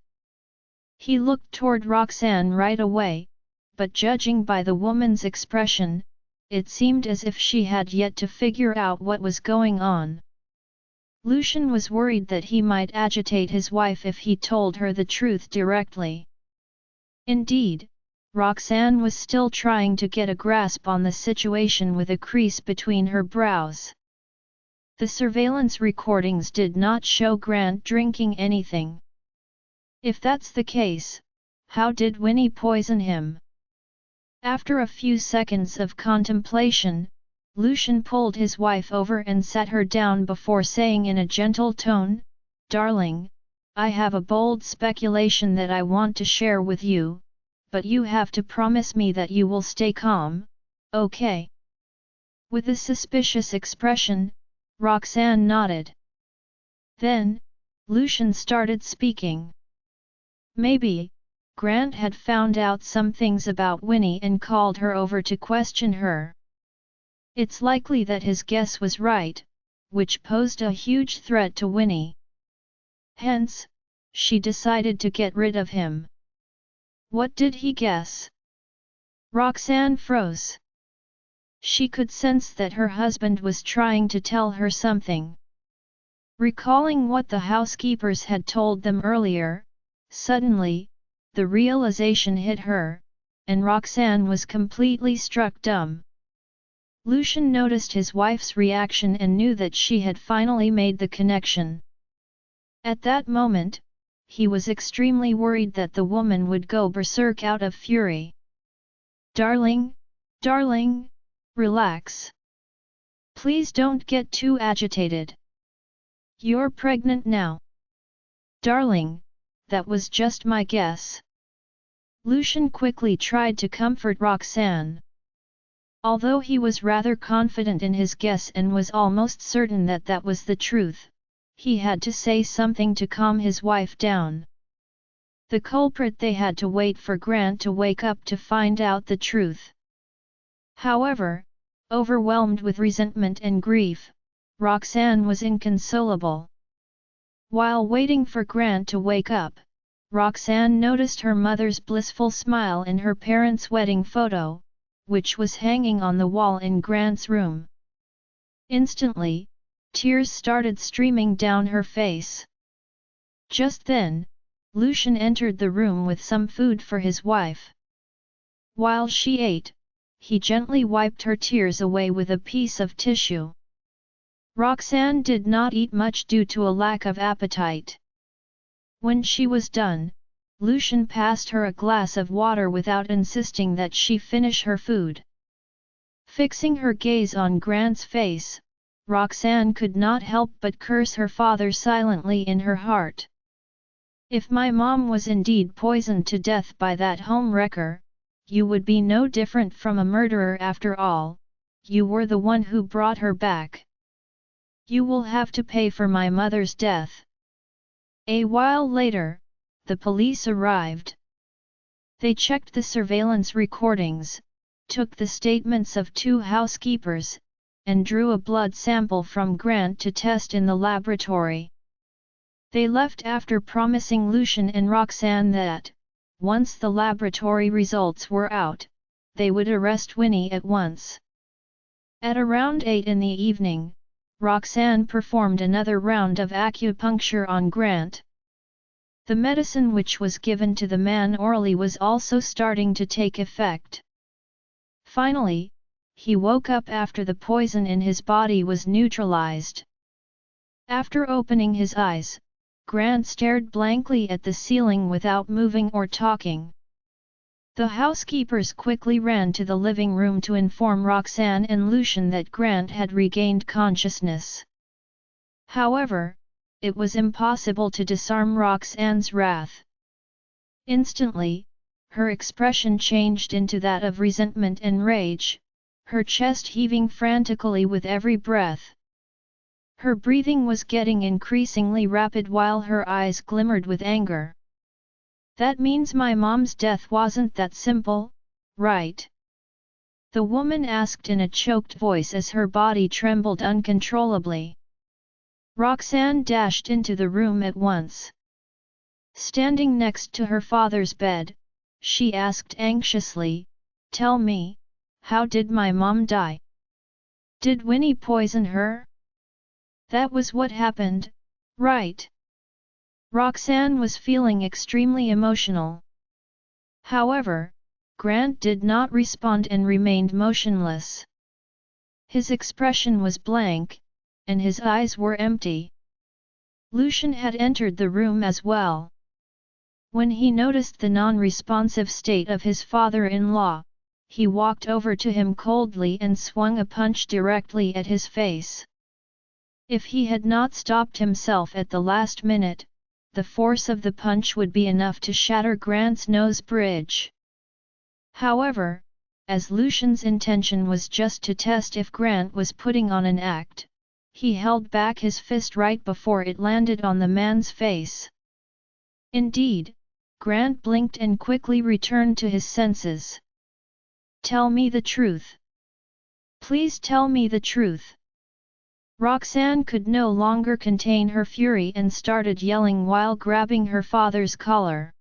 He looked toward Roxanne right away, but judging by the woman's expression, it seemed as if she had yet to figure out what was going on. Lucian was worried that he might agitate his wife if he told her the truth directly. Indeed, Roxanne was still trying to get a grasp on the situation with a crease between her brows. The surveillance recordings did not show Grant drinking anything. If that's the case, how did Winnie poison him? After a few seconds of contemplation, Lucian pulled his wife over and sat her down before saying in a gentle tone, "Darling, I have a bold speculation that I want to share with you, but you have to promise me that you will stay calm, okay?" With a suspicious expression, Roxanne nodded. Then, Lucian started speaking. Maybe, Grant had found out some things about Winnie and called her over to question her. It's likely that his guess was right, which posed a huge threat to Winnie. Hence, she decided to get rid of him. What did he guess? Roxanne froze. She could sense that her husband was trying to tell her something. Recalling what the housekeepers had told them earlier, suddenly, the realization hit her, and Roxanne was completely struck dumb. Lucian noticed his wife's reaction and knew that she had finally made the connection. At that moment, he was extremely worried that the woman would go berserk out of fury. "Darling, darling, relax. Please don't get too agitated. You're pregnant now." "Darling, that was just my guess." Lucian quickly tried to comfort Roxanne. Although he was rather confident in his guess and was almost certain that that was the truth, he had to say something to calm his wife down. The culprit they had to wait for Grant to wake up to find out the truth. However, overwhelmed with resentment and grief, Roxanne was inconsolable. While waiting for Grant to wake up, Roxanne noticed her mother's blissful smile in her parents' wedding photo, which was hanging on the wall in Grant's room. Instantly, tears started streaming down her face. Just then, Lucian entered the room with some food for his wife. While she ate, he gently wiped her tears away with a piece of tissue. Roxanne did not eat much due to a lack of appetite. When she was done, Lucian passed her a glass of water without insisting that she finish her food. Fixing her gaze on Grant's face, Roxanne could not help but curse her father silently in her heart. "If my mom was indeed poisoned to death by that home wrecker, you would be no different from a murderer after all. You were the one who brought her back. You will have to pay for my mother's death." A while later, the police arrived. They checked the surveillance recordings, took the statements of two housekeepers, and drew a blood sample from Grant to test in the laboratory. They left after promising Lucian and Roxanne that, once the laboratory results were out, they would arrest Winnie at once. At around 8 in the evening, Roxanne performed another round of acupuncture on Grant. The medicine which was given to the man orally was also starting to take effect. Finally, he woke up after the poison in his body was neutralized. After opening his eyes, Grant stared blankly at the ceiling without moving or talking. The housekeepers quickly ran to the living room to inform Roxanne and Lucian that Grant had regained consciousness. However, it was impossible to disarm Roxanne's wrath. Instantly, her expression changed into that of resentment and rage, her chest heaving frantically with every breath. Her breathing was getting increasingly rapid while her eyes glimmered with anger. "That means my mom's death wasn't that simple, right?" the woman asked in a choked voice as her body trembled uncontrollably. Roxanne dashed into the room at once. Standing next to her father's bed, she asked anxiously, "Tell me, how did my mom die? Did Winnie poison her? That was what happened, right?" Roxanne was feeling extremely emotional. However, Grant did not respond and remained motionless. His expression was blank, and his eyes were empty. Lucian had entered the room as well. When he noticed the non-responsive state of his father-in-law, he walked over to him coldly and swung a punch directly at his face. If he had not stopped himself at the last minute, the force of the punch would be enough to shatter Grant's nose bridge. However, as Lucian's intention was just to test if Grant was putting on an act, he held back his fist right before it landed on the man's face. Indeed, Grant blinked and quickly returned to his senses. "Tell me the truth. Please tell me the truth." Roxanne could no longer contain her fury and started yelling while grabbing her father's collar.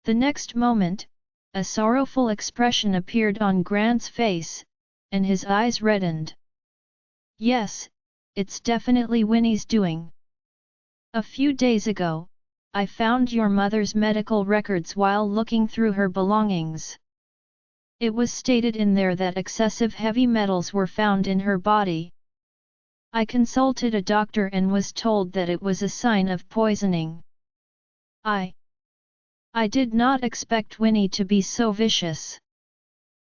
The next moment, a sorrowful expression appeared on Grant's face, and his eyes reddened. "Yes, it's definitely Winnie's doing. A few days ago, I found your mother's medical records while looking through her belongings. It was stated in there that excessive heavy metals were found in her body. I consulted a doctor and was told that it was a sign of poisoning. I did not expect Winnie to be so vicious."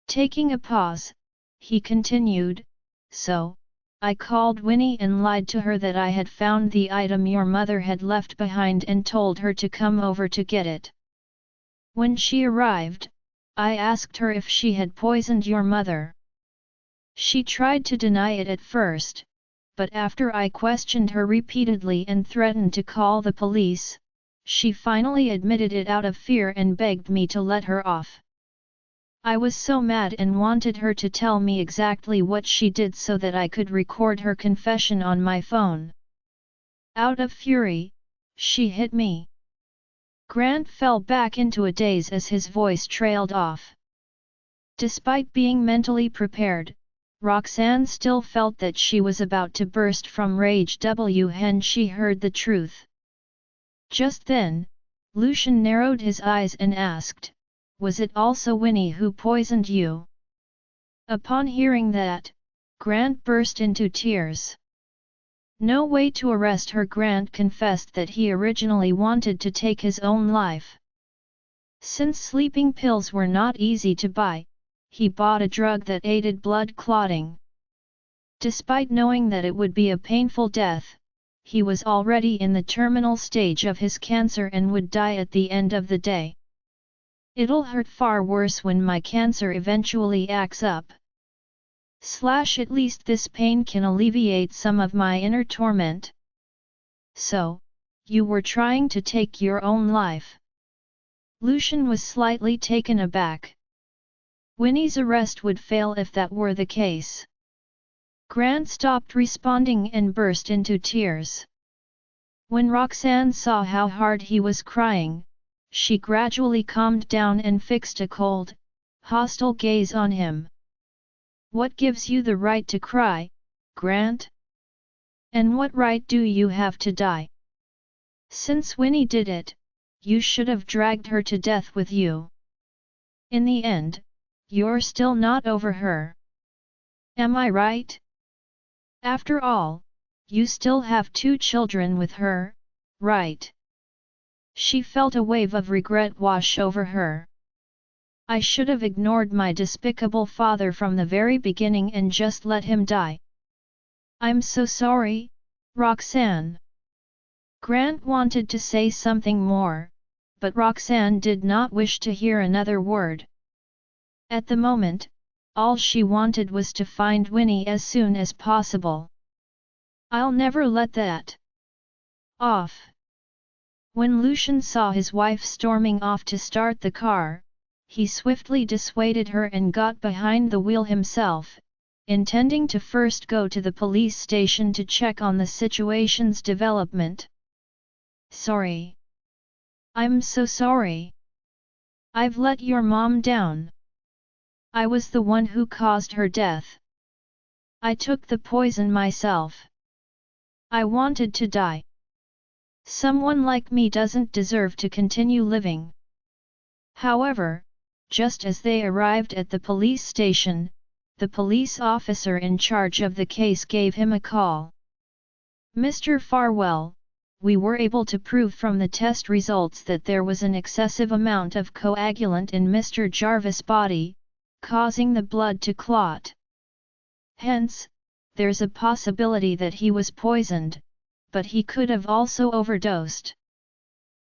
Taking a pause, he continued, "So, I called Winnie and lied to her that I had found the item your mother had left behind and told her to come over to get it. When she arrived, I asked her if she had poisoned your mother. She tried to deny it at first, but after I questioned her repeatedly and threatened to call the police, she finally admitted it out of fear and begged me to let her off. I was so mad and wanted her to tell me exactly what she did so that I could record her confession on my phone. Out of fury, she hit me." Grant fell back into a daze as his voice trailed off. Despite being mentally prepared, Roxanne still felt that she was about to burst from rage when she heard the truth. Just then, Lucian narrowed his eyes and asked, "Was it also Winnie who poisoned you?" Upon hearing that, Grant burst into tears. No way to arrest her. Grant confessed that he originally wanted to take his own life. Since sleeping pills were not easy to buy, he bought a drug that aided blood clotting. Despite knowing that it would be a painful death, he was already in the terminal stage of his cancer and would die at the end of the day. "It'll hurt far worse when my cancer eventually acts up. At least this pain can alleviate some of my inner torment." "So, you were trying to take your own life?" Lucian was slightly taken aback. Winnie's arrest would fail if that were the case. Grant stopped responding and burst into tears. When Roxanne saw how hard he was crying, she gradually calmed down and fixed a cold, hostile gaze on him. "What gives you the right to cry, Grant? And what right do you have to die? Since Winnie did it, you should have dragged her to death with you. In the end, you're still not over her. Am I right? After all, You still have 2 children with her, right? She felt a wave of regret wash over her. I should have ignored my despicable father from the very beginning and just let him die. I'm so sorry, Roxanne. Grant wanted to say something more, but Roxanne did not wish to hear another word. At the moment, all she wanted was to find Winnie as soon as possible. I'll never let that off. When Lucian saw his wife storming off to start the car, he swiftly dissuaded her and got behind the wheel himself, intending to first go to the police station to check on the situation's development. Sorry. I'm so sorry. I've let your mom down. I was the one who caused her death. I took the poison myself. I wanted to die. Someone like me doesn't deserve to continue living. However, just as they arrived at the police station, the police officer in charge of the case gave him a call. Mr. Farwell, we were able to prove from the test results that there was an excessive amount of coagulant in Mr. Jarvis' body, causing the blood to clot. Hence, there's a possibility that he was poisoned, but he could have also overdosed.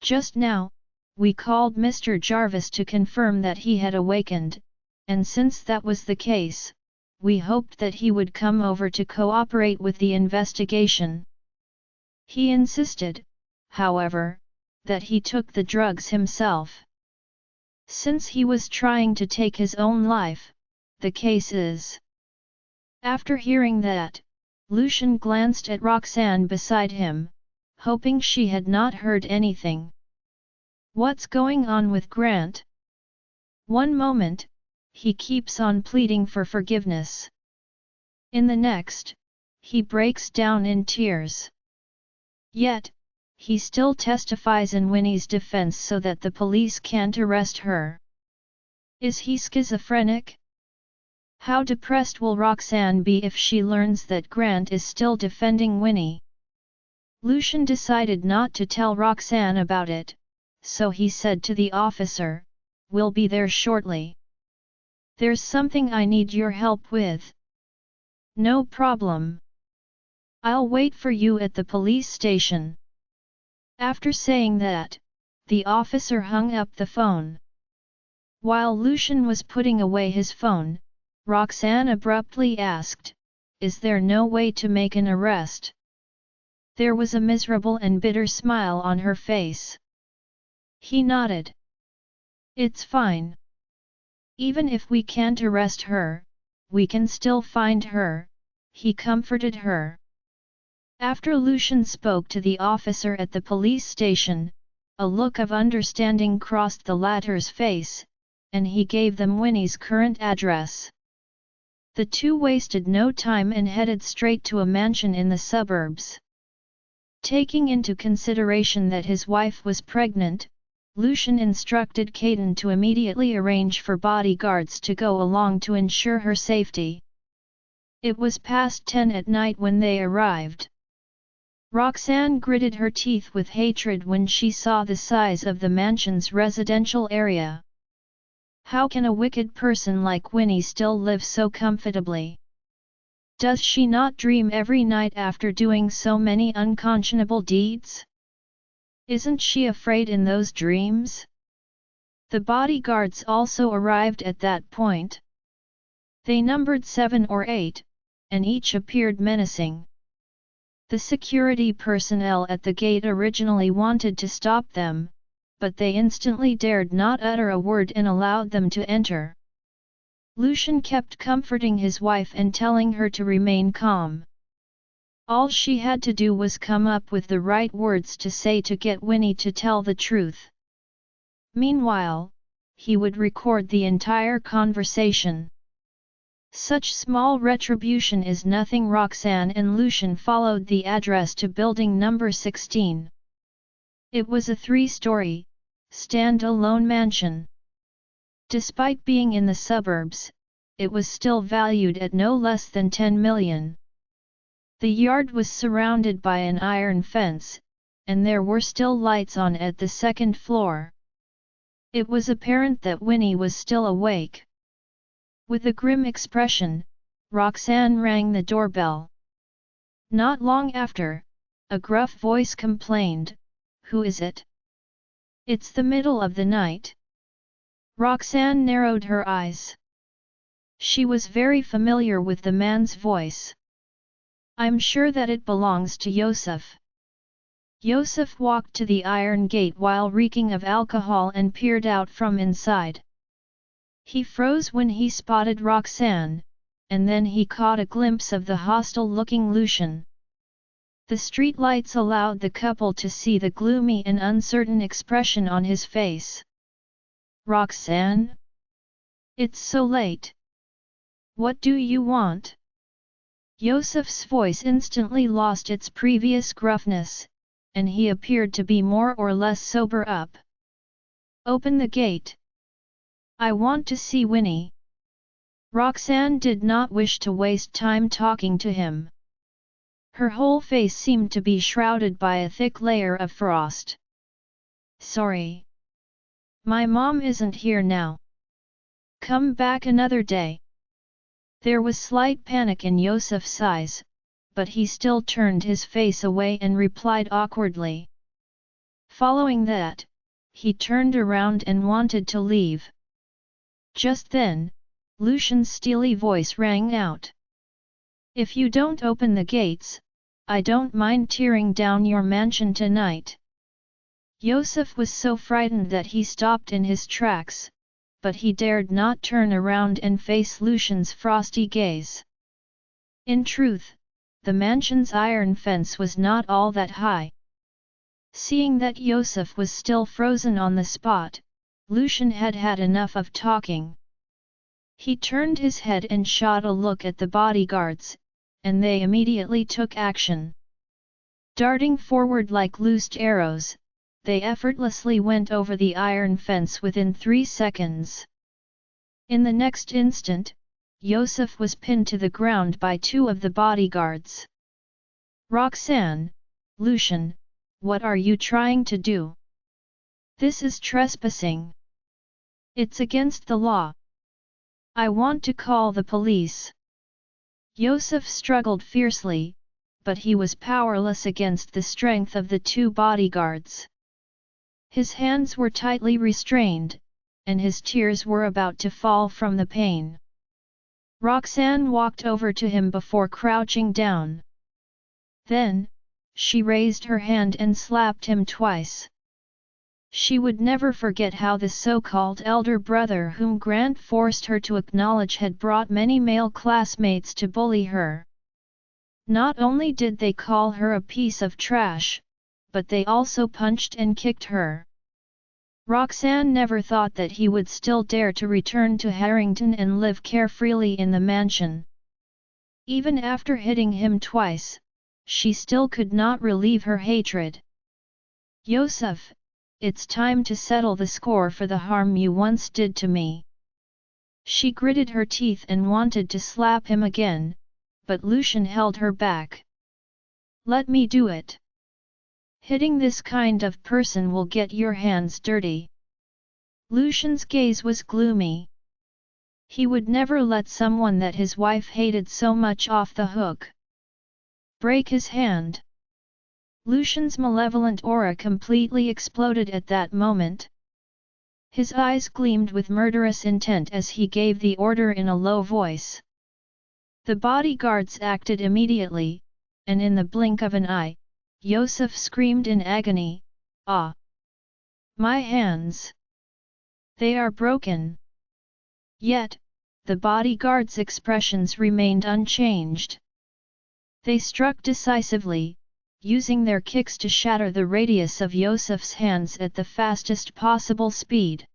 Just now, we called Mr. Jarvis to confirm that he had awakened, and since that was the case, we hoped that he would come over to cooperate with the investigation. He insisted, however, that he took the drugs himself. Since he was trying to take his own life, the case is. After hearing that, Lucian glanced at Roxanne beside him, hoping she had not heard anything. What's going on with Grant? One moment, he keeps on pleading for forgiveness. In the next, he breaks down in tears. Yet, he still testifies in Winnie's defense so that the police can't arrest her. Is he schizophrenic? How depressed will Roxanne be if she learns that Grant is still defending Winnie? Lucian decided not to tell Roxanne about it, so he said to the officer, "We'll be there shortly. There's something I need your help with." "No problem. I'll wait for you at the police station." After saying that, the officer hung up the phone. While Lucian was putting away his phone, Roxanne abruptly asked, "Is there no way to make an arrest?" There was a miserable and bitter smile on her face. He nodded. "It's fine. Even if we can't arrest her, we can still find her," he comforted her. After Lucian spoke to the officer at the police station, a look of understanding crossed the latter's face, and he gave them Winnie's current address. The two wasted no time and headed straight to a mansion in the suburbs. Taking into consideration that his wife was pregnant, Lucian instructed Caden to immediately arrange for bodyguards to go along to ensure her safety. It was past 10 at night when they arrived. Roxanne gritted her teeth with hatred when she saw the size of the mansion's residential area. How can a wicked person like Winnie still live so comfortably? Does she not dream every night after doing so many unconscionable deeds? Isn't she afraid in those dreams? The bodyguards also arrived at that point. They numbered 7 or 8, and each appeared menacing. The security personnel at the gate originally wanted to stop them, but they instantly dared not utter a word and allowed them to enter. Lucian kept comforting his wife and telling her to remain calm. All she had to do was come up with the right words to say to get Winnie to tell the truth. Meanwhile, he would record the entire conversation. Such small retribution is nothing. Roxanne and Lucian followed the address to building number 16. It was a 3-story, stand-alone mansion. Despite being in the suburbs, it was still valued at no less than 10 million. The yard was surrounded by an iron fence, and there were still lights on at the second floor. It was apparent that Winnie was still awake. With a grim expression, Roxanne rang the doorbell. Not long after, a gruff voice complained, "Who is it? It's the middle of the night." Roxanne narrowed her eyes. She was very familiar with the man's voice. "I'm sure that it belongs to Yosef." Yosef walked to the iron gate while reeking of alcohol and peered out from inside. He froze when he spotted Roxanne, and then he caught a glimpse of the hostile-looking Lucian. The street lights allowed the couple to see the gloomy and uncertain expression on his face. "Roxanne? It's so late. What do you want?" Yosef's voice instantly lost its previous gruffness, and he appeared to be more or less sober up. "Open the gate. I want to see Winnie." Roxanne did not wish to waste time talking to him. Her whole face seemed to be shrouded by a thick layer of frost. "Sorry. My mom isn't here now. Come back another day." There was slight panic in Yosef's eyes, but he still turned his face away and replied awkwardly. Following that, he turned around and wanted to leave. Just then, Lucian's steely voice rang out. "If you don't open the gates, I don't mind tearing down your mansion tonight." Yosef was so frightened that he stopped in his tracks, but he dared not turn around and face Lucian's frosty gaze. In truth, the mansion's iron fence was not all that high. Seeing that Yosef was still frozen on the spot, Lucian had had enough of talking. He turned his head and shot a look at the bodyguards, and they immediately took action. Darting forward like loosed arrows, they effortlessly went over the iron fence within 3 seconds. In the next instant, Yosef was pinned to the ground by 2 of the bodyguards. "Roxanne, Lucian, what are you trying to do? This is trespassing. It's against the law. I want to call the police." Yosef struggled fiercely, but he was powerless against the strength of the 2 bodyguards. His hands were tightly restrained, and his tears were about to fall from the pain. Roxanne walked over to him before crouching down. Then, she raised her hand and slapped him twice. She would never forget how the so-called elder brother whom Grant forced her to acknowledge had brought many male classmates to bully her. Not only did they call her a piece of trash, but they also punched and kicked her. Roxanne never thought that he would still dare to return to Harrington and live carefreely in the mansion. Even after hitting him twice, she still could not relieve her hatred. "Yosef, it's time to settle the score for the harm you once did to me." She gritted her teeth and wanted to slap him again, but Lucian held her back. "Let me do it. Hitting this kind of person will get your hands dirty." Lucian's gaze was gloomy. He would never let someone that his wife hated so much off the hook. Break his hand. Lucian's malevolent aura completely exploded at that moment. His eyes gleamed with murderous intent as he gave the order in a low voice. The bodyguards acted immediately, and in the blink of an eye, Yosef screamed in agony, "Ah! My hands! They are broken!" Yet, the bodyguards' expressions remained unchanged. They struck decisively, using their kicks to shatter the radius of Yosef's hands at the fastest possible speed.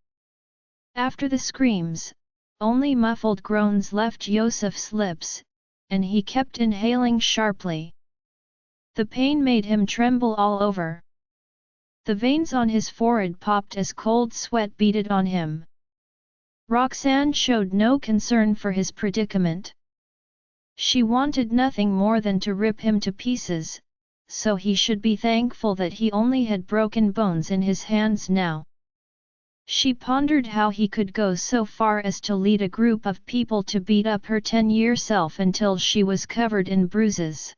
After the screams, only muffled groans left Yosef's lips, and he kept inhaling sharply. The pain made him tremble all over. The veins on his forehead popped as cold sweat beaded on him. Roxanne showed no concern for his predicament. She wanted nothing more than to rip him to pieces, so he should be thankful that he only had broken bones in his hands now. She pondered how he could go so far as to lead a group of people to beat up her 10-year self until she was covered in bruises.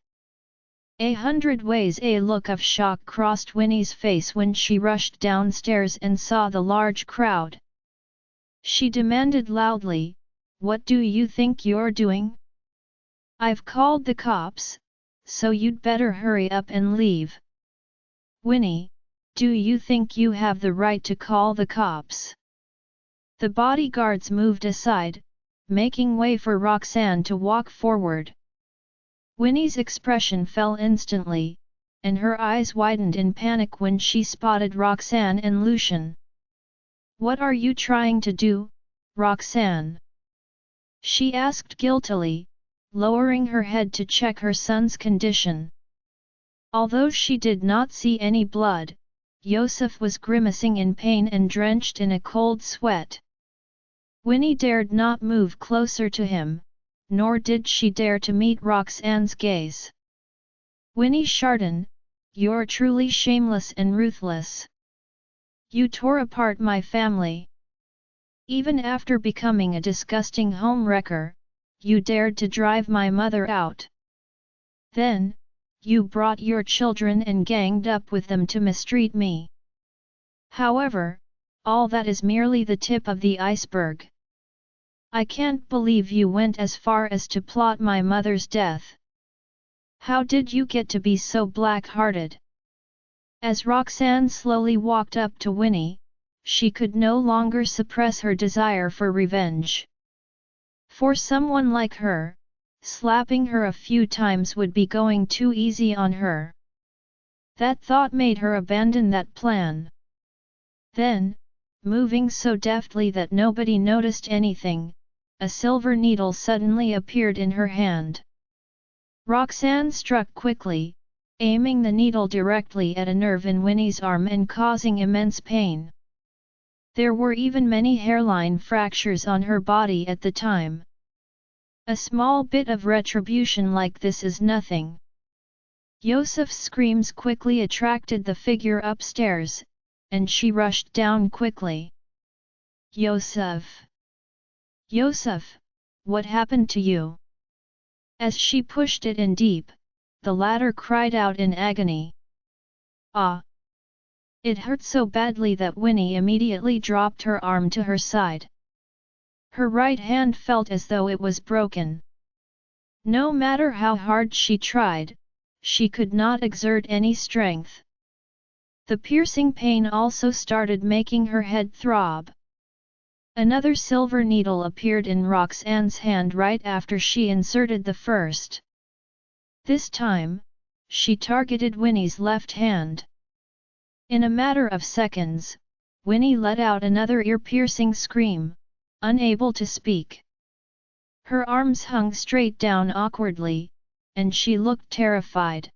100 ways. A look of shock crossed Winnie's face when she rushed downstairs and saw the large crowd. She demanded loudly, "What do you think you're doing? I've called the cops, so you'd better hurry up and leave." "Winnie, do you think you have the right to call the cops?" The bodyguards moved aside, making way for Roxanne to walk forward. Winnie's expression fell instantly, and her eyes widened in panic when she spotted Roxanne and Lucian. "What are you trying to do, Roxanne?" she asked guiltily, lowering her head to check her son's condition. Although she did not see any blood, Yosef was grimacing in pain and drenched in a cold sweat. Winnie dared not move closer to him, nor did she dare to meet Roxanne's gaze. "Winnie Chardon, you're truly shameless and ruthless. You tore apart my family. Even after becoming a disgusting homewrecker, you dared to drive my mother out. Then, you brought your children and ganged up with them to mistreat me. However, all that is merely the tip of the iceberg. I can't believe you went as far as to plot my mother's death. How did you get to be so black-hearted?" As Roxanne slowly walked up to Winnie, she could no longer suppress her desire for revenge. For someone like her, slapping her a few times would be going too easy on her. That thought made her abandon that plan. Then, moving so deftly that nobody noticed anything, a silver needle suddenly appeared in her hand. Roxanne struck quickly, aiming the needle directly at a nerve in Winnie's arm and causing immense pain. There were even many hairline fractures on her body at the time. A small bit of retribution like this is nothing. Yosef's screams quickly attracted the figure upstairs, and she rushed down quickly. "Yosef! Yosef, what happened to you?" As she pushed it in deep, the latter cried out in agony. "Ah!" It hurt so badly that Winnie immediately dropped her arm to her side. Her right hand felt as though it was broken. No matter how hard she tried, she could not exert any strength. The piercing pain also started making her head throb. Another silver needle appeared in Roxanne's hand right after she inserted the first. This time, she targeted Winnie's left hand. In a matter of seconds, Winnie let out another ear-piercing scream, unable to speak. Her arms hung straight down awkwardly, and she looked terrified.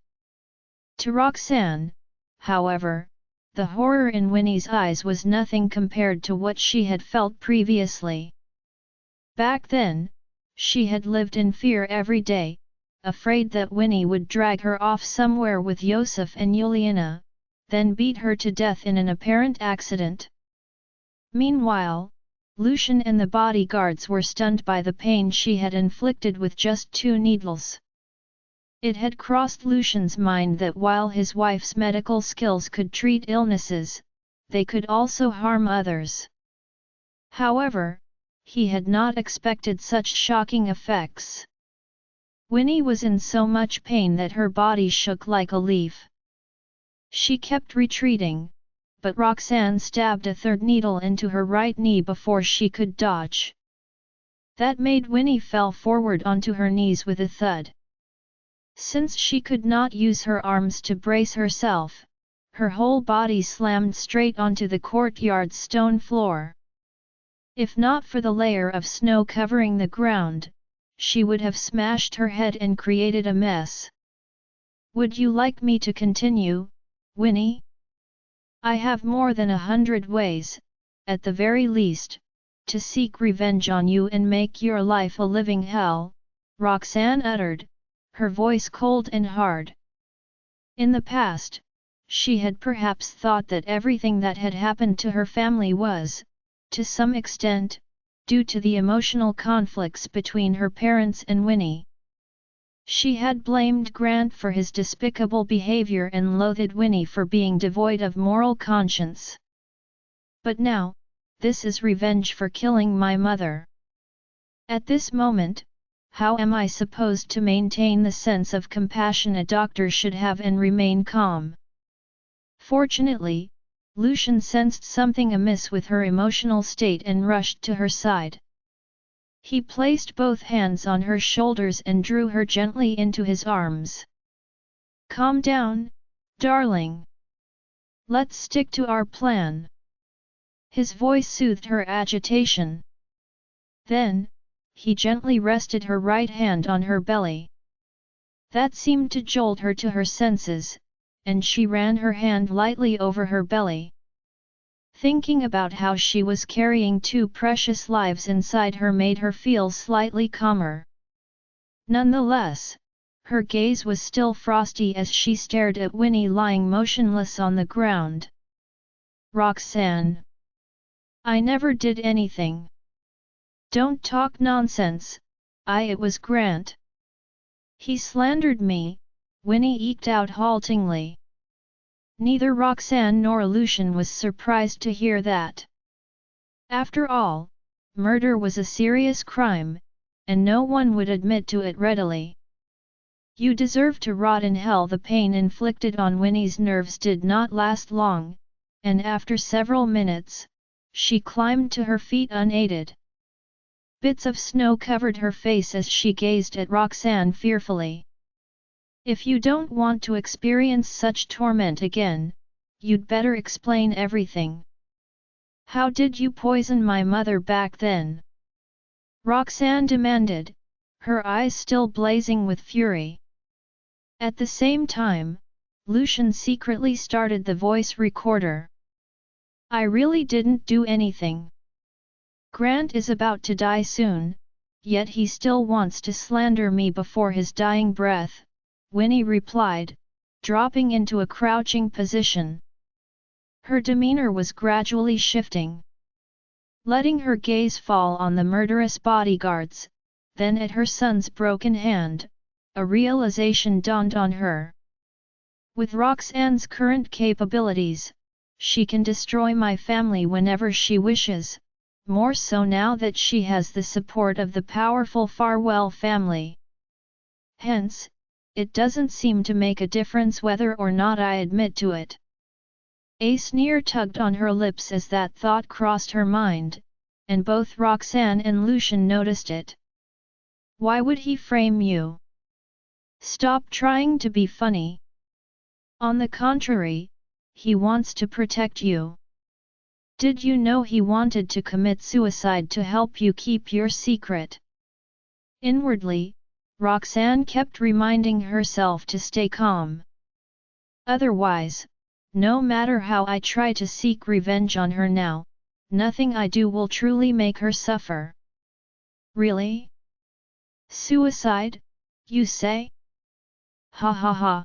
To Roxanne, however, the horror in Winnie's eyes was nothing compared to what she had felt previously. Back then, she had lived in fear every day, afraid that Winnie would drag her off somewhere with Yosef and Yuliana, then beat her to death in an apparent accident. Meanwhile, Lucian and the bodyguards were stunned by the pain she had inflicted with just 2 needles. It had crossed Lucian's mind that while his wife's medical skills could treat illnesses, they could also harm others. However, he had not expected such shocking effects. Winnie was in so much pain that her body shook like a leaf. She kept retreating, but Roxanne stabbed a 3rd needle into her right knee before she could dodge. That made Winnie fall forward onto her knees with a thud. Since she could not use her arms to brace herself, her whole body slammed straight onto the courtyard's stone floor. If not for the layer of snow covering the ground, she would have smashed her head and created a mess. "Would you like me to continue, Winnie? I have more than 100 ways, at the very least, to seek revenge on you and make your life a living hell," Roxanne uttered, her voice cold and hard. In the past, she had perhaps thought that everything that had happened to her family was, to some extent, due to the emotional conflicts between her parents and Winnie. She had blamed Grant for his despicable behavior and loathed Winnie for being devoid of moral conscience. But now, this is revenge for killing my mother. At this moment, how am I supposed to maintain the sense of compassion a doctor should have and remain calm? Fortunately, Lucian sensed something amiss with her emotional state and rushed to her side. He placed both hands on her shoulders and drew her gently into his arms. "Calm down, darling. Let's stick to our plan." His voice soothed her agitation. Then, he gently rested her right hand on her belly. That seemed to jolt her to her senses, and she ran her hand lightly over her belly. Thinking about how she was carrying two precious lives inside her made her feel slightly calmer. Nonetheless, her gaze was still frosty as she stared at Winnie lying motionless on the ground. "Roxanne! I never did anything. Don't talk nonsense, it was Grant. He slandered me," Winnie eked out haltingly. Neither Roxanne nor Lucian was surprised to hear that. After all, murder was a serious crime, and no one would admit to it readily. "You deserve to rot in hell." The pain inflicted on Winnie's nerves did not last long, and after several minutes, she climbed to her feet unaided. Bits of snow covered her face as she gazed at Roxanne fearfully. "If you don't want to experience such torment again, you'd better explain everything. How did you poison my mother back then?" Roxanne demanded, her eyes still blazing with fury. At the same time, Lucian secretly started the voice recorder. "I really didn't do anything. Grant is about to die soon, yet he still wants to slander me before his dying breath," Winnie replied, dropping into a crouching position. Her demeanor was gradually shifting. Letting her gaze fall on the murderous bodyguards, then at her son's broken hand, a realization dawned on her. With Roxanne's current capabilities, she can destroy my family whenever she wishes, more so now that she has the support of the powerful Farwell family. Hence, it doesn't seem to make a difference whether or not I admit to it. A sneer tugged on her lips as that thought crossed her mind, and both Roxanne and Lucian noticed it. "Why would he frame you? Stop trying to be funny. On the contrary, he wants to protect you. Did you know he wanted to commit suicide to help you keep your secret?" Inwardly, Roxanne kept reminding herself to stay calm. "Otherwise, no matter how I try to seek revenge on her now, nothing I do will truly make her suffer." "Really? Suicide, you say? Ha ha ha.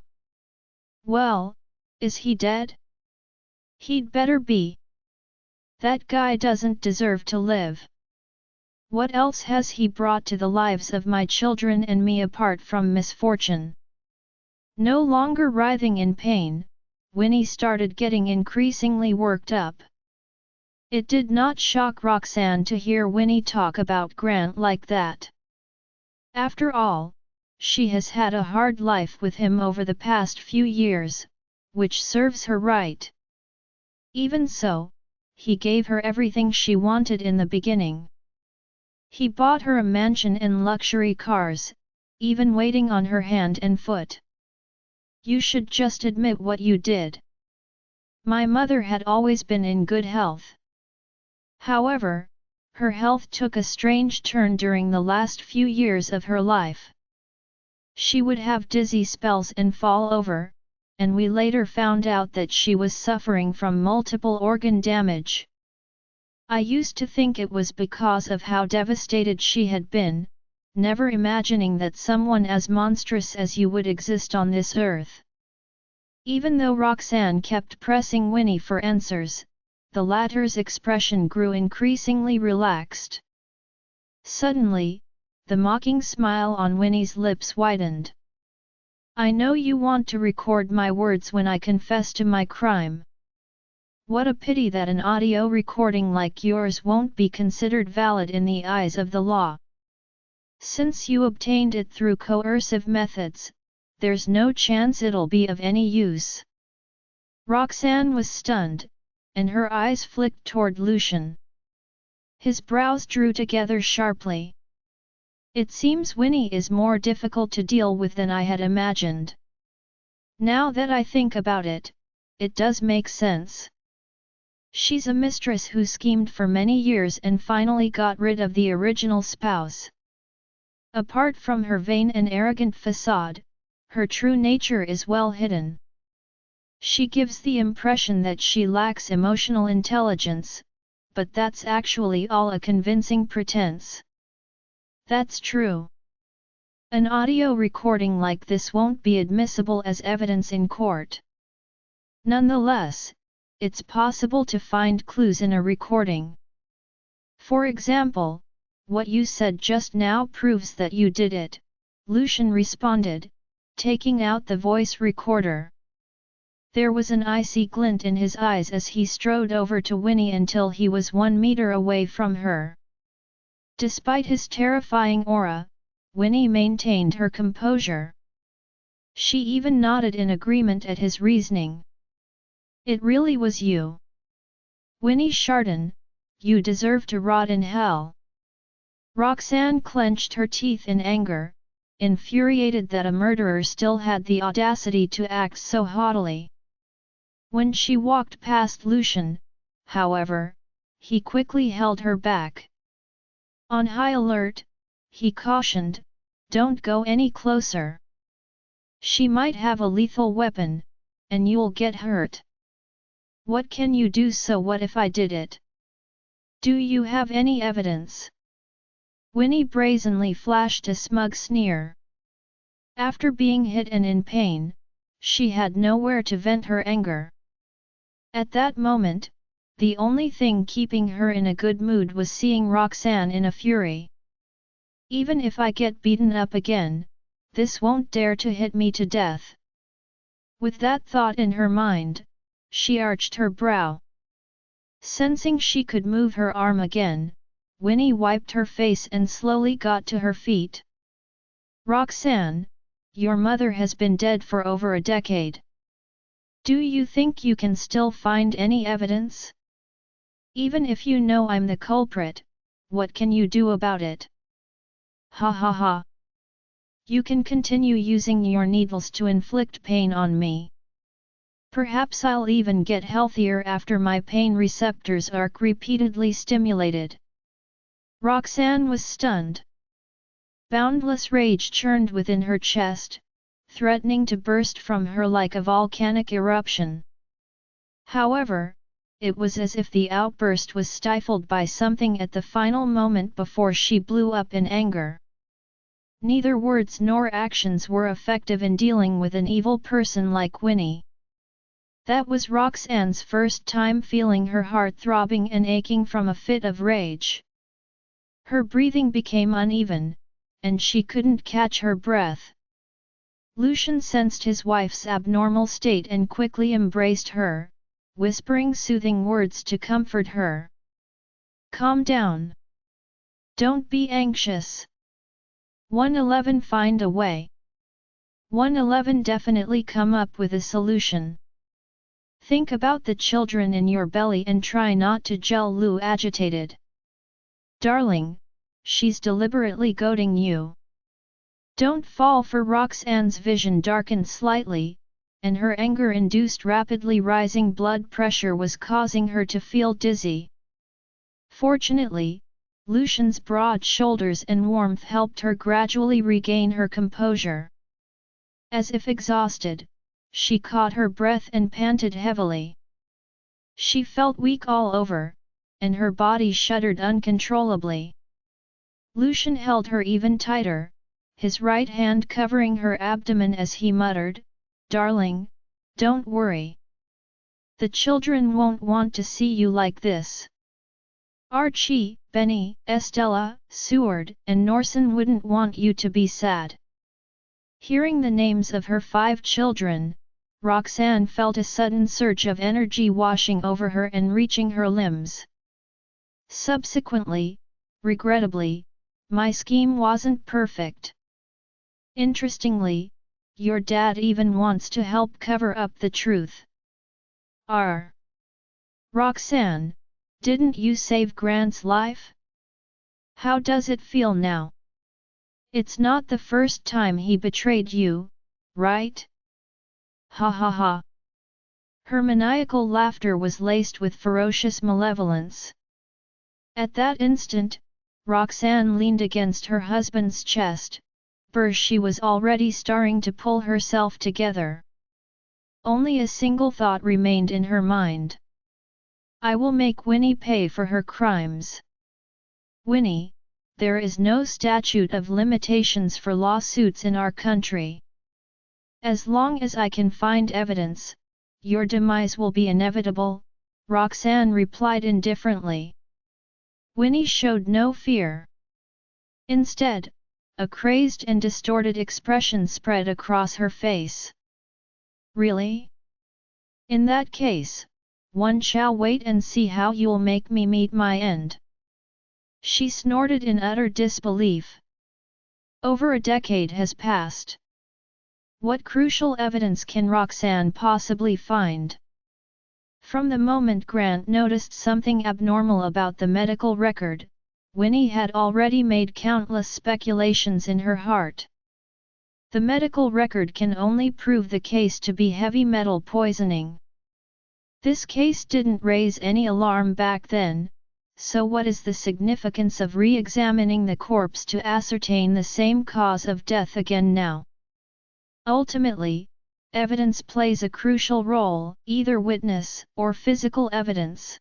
Well, is he dead? He'd better be. That guy doesn't deserve to live. What else has he brought to the lives of my children and me apart from misfortune?" No longer writhing in pain, Winnie started getting increasingly worked up. It did not shock Roxanne to hear Winnie talk about Grant like that. After all, she has had a hard life with him over the past few years, which serves her right. Even so, he gave her everything she wanted in the beginning. He bought her a mansion and luxury cars, even waiting on her hand and foot. "You should just admit what you did. My mother had always been in good health. However, her health took a strange turn during the last few years of her life. She would have dizzy spells and fall over, and we later found out that she was suffering from multiple organ damage. I used to think it was because of how devastated she had been, never imagining that someone as monstrous as you would exist on this earth. Even though Roxanne kept pressing Winnie for answers, the latter's expression grew increasingly relaxed. Suddenly, the mocking smile on Winnie's lips widened. I know you want to record my words when I confess to my crime. What a pity that an audio recording like yours won't be considered valid in the eyes of the law. Since you obtained it through coercive methods, there's no chance it'll be of any use. Roxanne was stunned, and her eyes flicked toward Lucian. His brows drew together sharply. It seems Winnie is more difficult to deal with than I had imagined. Now that I think about it, it does make sense. She's a mistress who schemed for many years and finally got rid of the original spouse. Apart from her vain and arrogant facade, her true nature is well hidden. She gives the impression that she lacks emotional intelligence, but that's actually all a convincing pretense. That's true. An audio recording like this won't be admissible as evidence in court. Nonetheless, it's possible to find clues in a recording. For example, what you said just now proves that you did it, Lucian responded, taking out the voice recorder. There was an icy glint in his eyes as he strode over to Winnie until he was 1 meter away from her. Despite his terrifying aura, Winnie maintained her composure. She even nodded in agreement at his reasoning. It really was you. Winnie Chardon, you deserve to rot in hell. Roxanne clenched her teeth in anger, infuriated that a murderer still had the audacity to act so haughtily. When she walked past Lucian, however, he quickly held her back. On high alert, he cautioned, "Don't go any closer. She might have a lethal weapon, and you'll get hurt. What can you do? So what if I did it? Do you have any evidence?" Winnie brazenly flashed a smug sneer. After being hit and in pain, she had nowhere to vent her anger. At that moment, the only thing keeping her in a good mood was seeing Roxanne in a fury. Even if I get beaten up again, this won't dare to hit me to death. With that thought in her mind, she arched her brow. Sensing she could move her arm again, Winnie wiped her face and slowly got to her feet. Roxanne, your mother has been dead for over a decade. Do you think you can still find any evidence? Even if you know I'm the culprit, what can you do about it? Ha ha ha. You can continue using your needles to inflict pain on me. Perhaps I'll even get healthier after my pain receptors are repeatedly stimulated. Roxanne was stunned. Boundless rage churned within her chest, threatening to burst from her like a volcanic eruption. However, it was as if the outburst was stifled by something at the final moment before she blew up in anger. Neither words nor actions were effective in dealing with an evil person like Winnie. That was Roxanne's first time feeling her heart throbbing and aching from a fit of rage. Her breathing became uneven, and she couldn't catch her breath. Lucian sensed his wife's abnormal state and quickly embraced her, whispering soothing words to comfort her. Calm down. Don't be anxious. 111 Find a way. 111 Definitely come up with a solution. Think about the children in your belly and try not to gel. Lu agitated. Darling, she's deliberately goading you. Don't fall for Roxanne's vision darkened slightly, and her anger-induced rapidly rising blood pressure was causing her to feel dizzy. Fortunately, Lucian's broad shoulders and warmth helped her gradually regain her composure. As if exhausted, she caught her breath and panted heavily. She felt weak all over, and her body shuddered uncontrollably. Lucian held her even tighter, his right hand covering her abdomen as he muttered, "Darling, don't worry. The children won't want to see you like this. Archie, Benny, Estella, Seward, and Norson wouldn't want you to be sad." Hearing the names of her 5 children, Roxanne felt a sudden surge of energy washing over her and reaching her limbs. Subsequently, regrettably, "My scheme wasn't perfect. Interestingly, your dad even wants to help cover up the truth." Roxanne, didn't you save Grant's life? How does it feel now? It's not the first time he betrayed you, right? Ha ha ha. Her maniacal laughter was laced with ferocious malevolence. At that instant, Roxanne leaned against her husband's chest, but she was already starting to pull herself together. Only a single thought remained in her mind. "I will make Winnie pay for her crimes." "Winnie, there is no statute of limitations for lawsuits in our country. As long as I can find evidence, your demise will be inevitable," Roxanne replied indifferently. Winnie showed no fear. Instead, a crazed and distorted expression spread across her face. "Really? In that case, one shall wait and see how you'll make me meet my end." She snorted in utter disbelief. Over a decade has passed. What crucial evidence can Roxanne possibly find? From the moment Grant noticed something abnormal about the medical record, Winnie had already made countless speculations in her heart. The medical record can only prove the case to be heavy metal poisoning. This case didn't raise any alarm back then, so what is the significance of re-examining the corpse to ascertain the same cause of death again now? Ultimately, evidence plays a crucial role, either witness or physical evidence.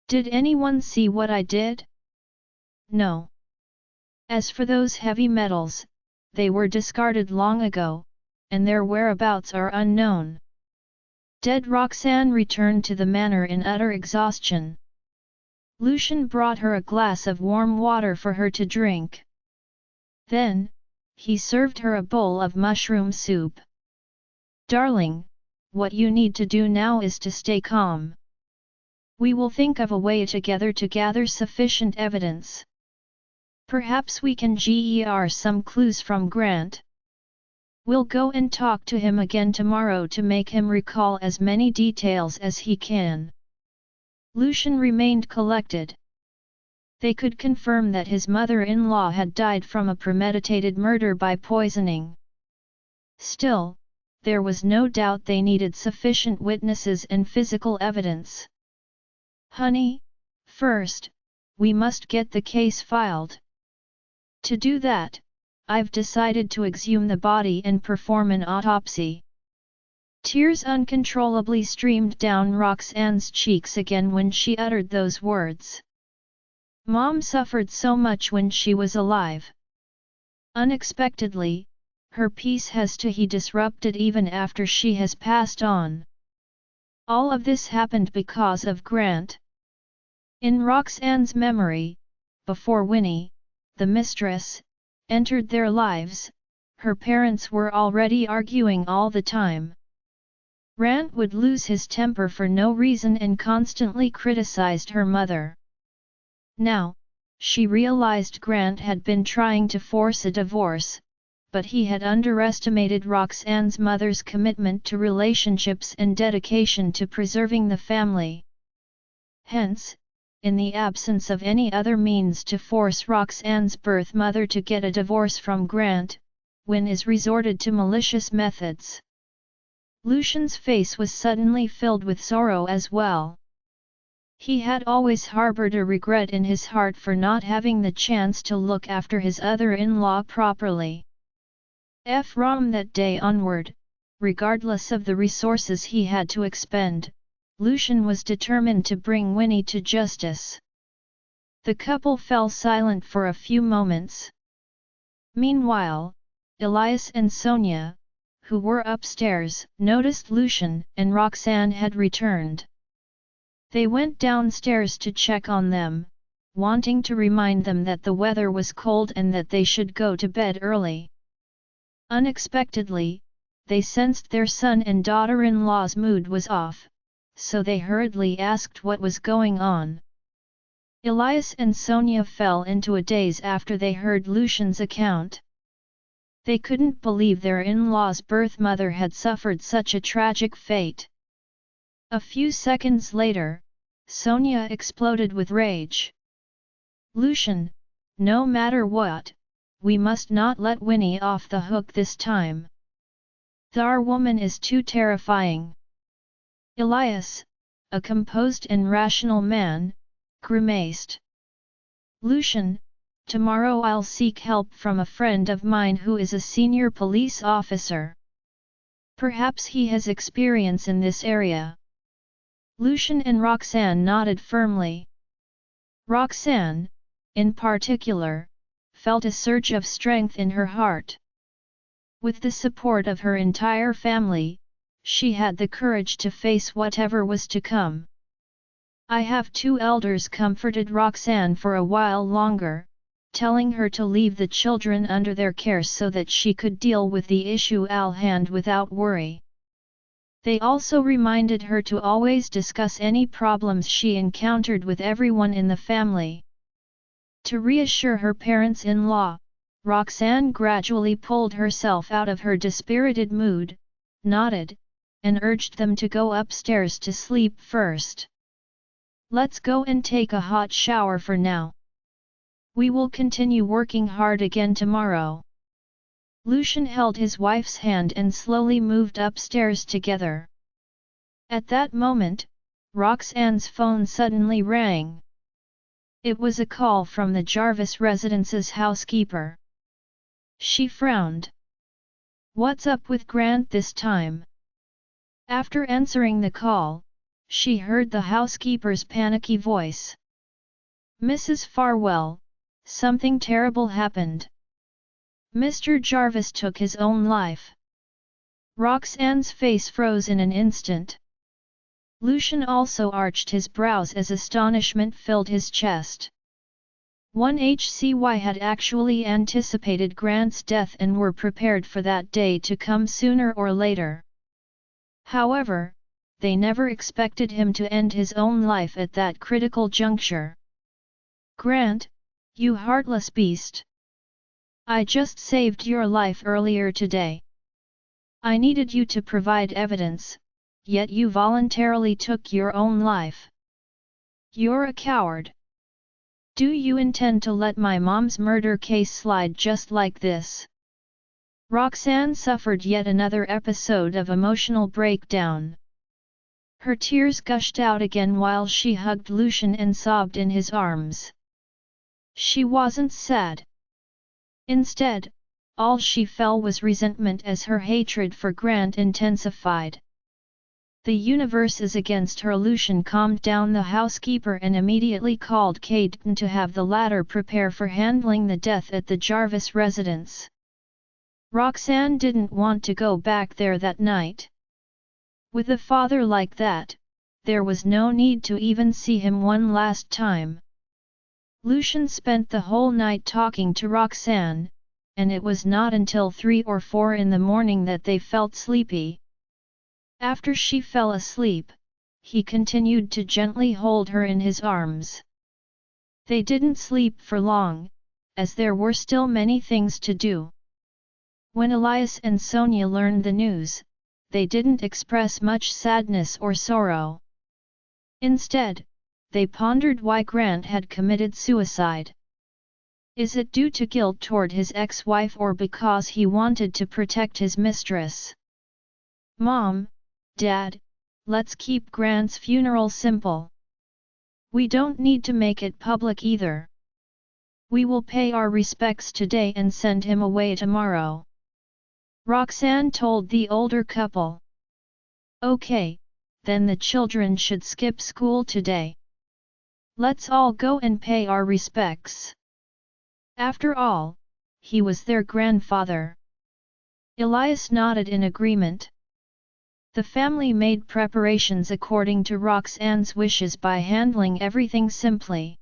Did anyone see what I did? No. As for those heavy metals, they were discarded long ago, and their whereabouts are unknown. Dead Roxanne returned to the manor in utter exhaustion. Lucian brought her a glass of warm water for her to drink. Then, he served her a bowl of mushroom soup. "Darling, what you need to do now is to stay calm. We will think of a way together to gather sufficient evidence. Perhaps we can get some clues from Grant. We'll go and talk to him again tomorrow to make him recall as many details as he can." Lucian remained collected. They could confirm that his mother-in-law had died from a premeditated murder by poisoning. Still, there was no doubt they needed sufficient witnesses and physical evidence. "Honey, first, we must get the case filed. To do that, I've decided to exhume the body and perform an autopsy." Tears uncontrollably streamed down Roxanne's cheeks again when she uttered those words. Mom suffered so much when she was alive. Unexpectedly, her peace has to be disrupted even after she has passed on. All of this happened because of Grant. In Roxanne's memory, before Winnie, the mistress, entered their lives, her parents were already arguing all the time. Grant would lose his temper for no reason and constantly criticized her mother. Now, she realized Grant had been trying to force a divorce, but he had underestimated Roxanne's mother's commitment to relationships and dedication to preserving the family. Hence, in the absence of any other means to force Roxanne's birth mother to get a divorce from Grant, Win is resorted to malicious methods. Lucian's face was suddenly filled with sorrow as well. He had always harbored a regret in his heart for not having the chance to look after his other-in-law properly. From that day onward, regardless of the resources he had to expend, Lucian was determined to bring Winnie to justice. The couple fell silent for a few moments. Meanwhile, Elias and Sonia, who were upstairs, noticed Lucian and Roxanne had returned. They went downstairs to check on them, wanting to remind them that the weather was cold and that they should go to bed early. Unexpectedly, they sensed their son and daughter-in-law's mood was off, so they hurriedly asked what was going on. Elias and Sonia fell into a daze after they heard Lucian's account. They couldn't believe their in-law's birth mother had suffered such a tragic fate. A few seconds later, Sonia exploded with rage. "Lucian, no matter what, we must not let Winnie off the hook this time. Our woman is too terrifying." Elias, a composed and rational man, grimaced. "Lucian, tomorrow I'll seek help from a friend of mine who is a senior police officer. Perhaps he has experience in this area." Lucian and Roxanne nodded firmly. Roxanne, in particular, felt a surge of strength in her heart. With the support of her entire family, she had the courage to face whatever was to come. "I have two elders," comforted Roxanne for a while longer, telling her to leave the children under their care so that she could deal with the issue at hand without worry. They also reminded her to always discuss any problems she encountered with everyone in the family. To reassure her parents-in-law, Roxanne gradually pulled herself out of her dispirited mood, nodded, and urged them to go upstairs to sleep first. "Let's go and take a hot shower for now. We will continue working hard again tomorrow." Lucian held his wife's hand and slowly moved upstairs together. At that moment, Roxanne's phone suddenly rang. It was a call from the Jarvis residence's housekeeper. She frowned. "What's up with Grant this time?" After answering the call, she heard the housekeeper's panicky voice. "Mrs. Farwell, something terrible happened. Mr. Jarvis took his own life." Roxanne's face froze in an instant. Lucian also arched his brows as astonishment filled his chest. 1HCY had actually anticipated Grant's death and were prepared for that day to come sooner or later. However, they never expected him to end his own life at that critical juncture. "Grant, you heartless beast! I just saved your life earlier today. I needed you to provide evidence, yet you voluntarily took your own life. You're a coward. Do you intend to let my mom's murder case slide just like this?" Roxanne suffered yet another episode of emotional breakdown. Her tears gushed out again while she hugged Lucian and sobbed in his arms. She wasn't sad. Instead, all she felt was resentment as her hatred for Grant intensified. "The universe is against her." Lucian calmed down the housekeeper and immediately called Caden to have the latter prepare for handling the death at the Jarvis residence. Roxanne didn't want to go back there that night. With a father like that, there was no need to even see him one last time. Lucian spent the whole night talking to Roxanne, and it was not until 3 or 4 in the morning that they felt sleepy. After she fell asleep, he continued to gently hold her in his arms. They didn't sleep for long, as there were still many things to do. When Elias and Sonia learned the news, they didn't express much sadness or sorrow. Instead, they pondered why Grant had committed suicide. Is it due to guilt toward his ex-wife or because he wanted to protect his mistress? "Mom, Dad, let's keep Grant's funeral simple. We don't need to make it public either. We will pay our respects today and send him away tomorrow," Roxanne told the older couple. "Okay, then the children should skip school today. Let's all go and pay our respects. After all, he was their grandfather. Elias nodded in agreement. The family made preparations according to Roxanne's wishes by handling everything simply.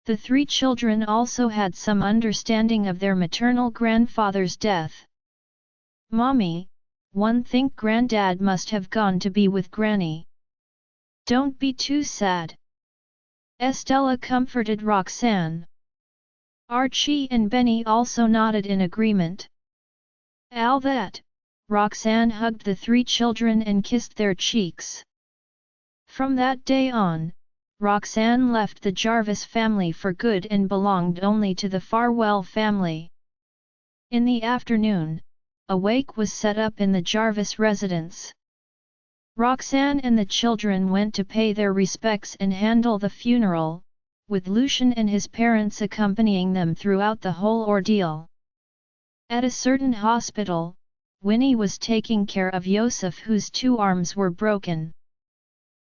The three children also had some understanding of their maternal grandfather's death. "Mommy, one think Granddad must have gone to be with Granny. Don't be too sad." Estella comforted Roxanne. Archie and Benny also nodded in agreement. "All that," Roxanne hugged the three children and kissed their cheeks. From that day on, Roxanne left the Jarvis family for good and belonged only to the Farwell family. In the afternoon, a wake was set up in the Jarvis residence. Roxanne and the children went to pay their respects and handle the funeral, with Lucian and his parents accompanying them throughout the whole ordeal. At a certain hospital, Winnie was taking care of Yosef, whose two arms were broken.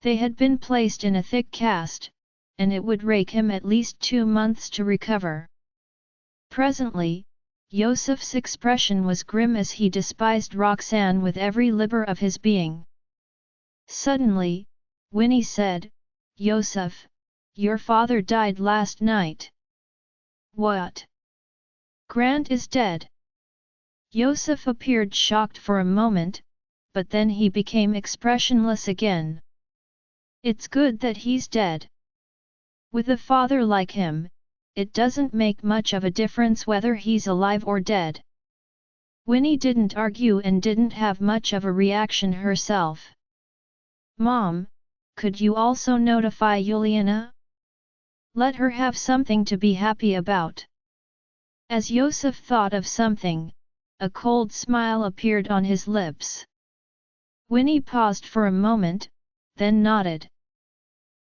They had been placed in a thick cast, and it would take him at least 2 months to recover. Presently, Yosef's expression was grim as he despised Roxanne with every fiber of his being. Suddenly, Winnie said, "Yosef, your father died last night." "What? Grant is dead?" Yosef appeared shocked for a moment, but then he became expressionless again. "It's good that he's dead. With a father like him, it doesn't make much of a difference whether he's alive or dead." Winnie didn't argue and didn't have much of a reaction herself. "Mom, could you also notify Yuliana? Let her have something to be happy about." As Yosef thought of something, a cold smile appeared on his lips. Winnie paused for a moment, then nodded.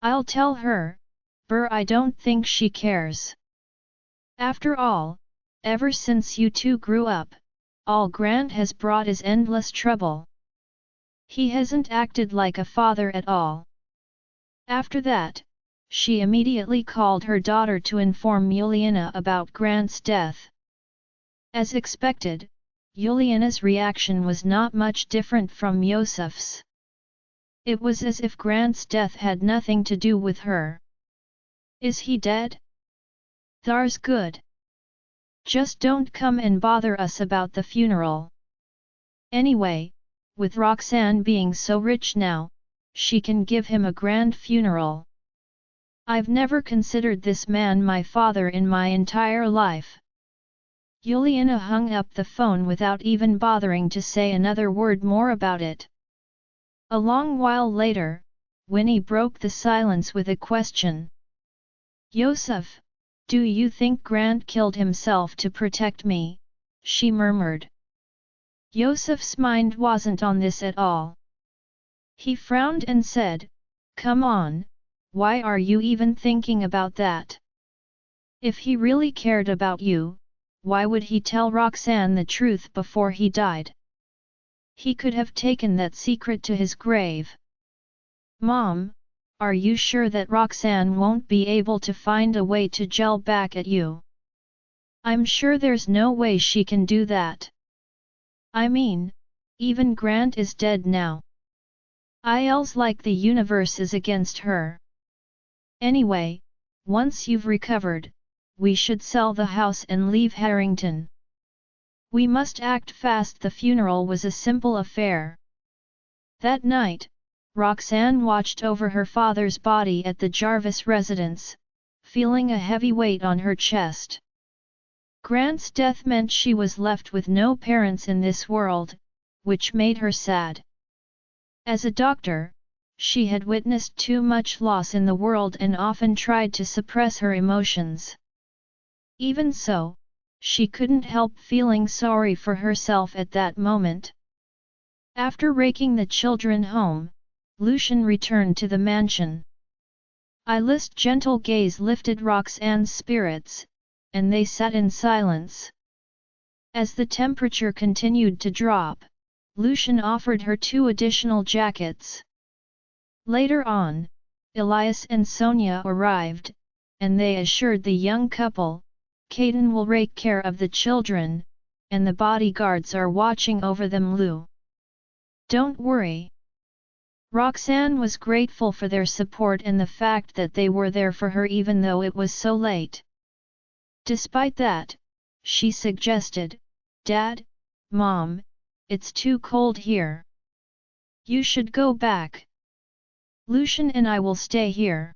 "I'll tell her, but I don't think she cares. After all, ever since you two grew up, all Grant has brought is endless trouble. He hasn't acted like a father at all." After that, she immediately called her daughter to inform Yuliana about Grant's death. As expected, Yuliana's reaction was not much different from Yosef's. It was as if Grant's death had nothing to do with her. "Is he dead? Thar's good. Just don't come and bother us about the funeral. Anyway, with Roxanne being so rich now, she can give him a grand funeral. I've never considered this man my father in my entire life." Yuliana hung up the phone without even bothering to say another word more about it. A long while later, Winnie broke the silence with a question. "Yosef, do you think Grant killed himself to protect me?" she murmured. Yosef's mind wasn't on this at all. He frowned and said, "Come on, why are you even thinking about that? If he really cared about you, why would he tell Roxanne the truth before he died? He could have taken that secret to his grave." "Mom, are you sure that Roxanne won't be able to find a way to gel back at you?" "I'm sure there's no way she can do that. I mean, even Grant is dead now. It's like the universe is against her. Anyway, once you've recovered, we should sell the house and leave Harrington. We must act fast." The funeral was a simple affair. That night, Roxanne watched over her father's body at the Jarvis residence, feeling a heavy weight on her chest. Grant's death meant she was left with no parents in this world, which made her sad. As a doctor, she had witnessed too much loss in the world and often tried to suppress her emotions. Even so, she couldn't help feeling sorry for herself at that moment. After raking the children home, Lucian returned to the mansion. Ilis's gentle gaze lifted Roxanne's spirits, and they sat in silence. As the temperature continued to drop, Lucian offered her 2 additional jackets. Later on, Elias and Sonia arrived, and they assured the young couple, Caden will take care of the children, and the bodyguards are watching over them. Lou, don't worry. Roxanne was grateful for their support and the fact that they were there for her even though it was so late. Despite that, she suggested, Dad, Mom, it's too cold here. You should go back. Lucian and I will stay here.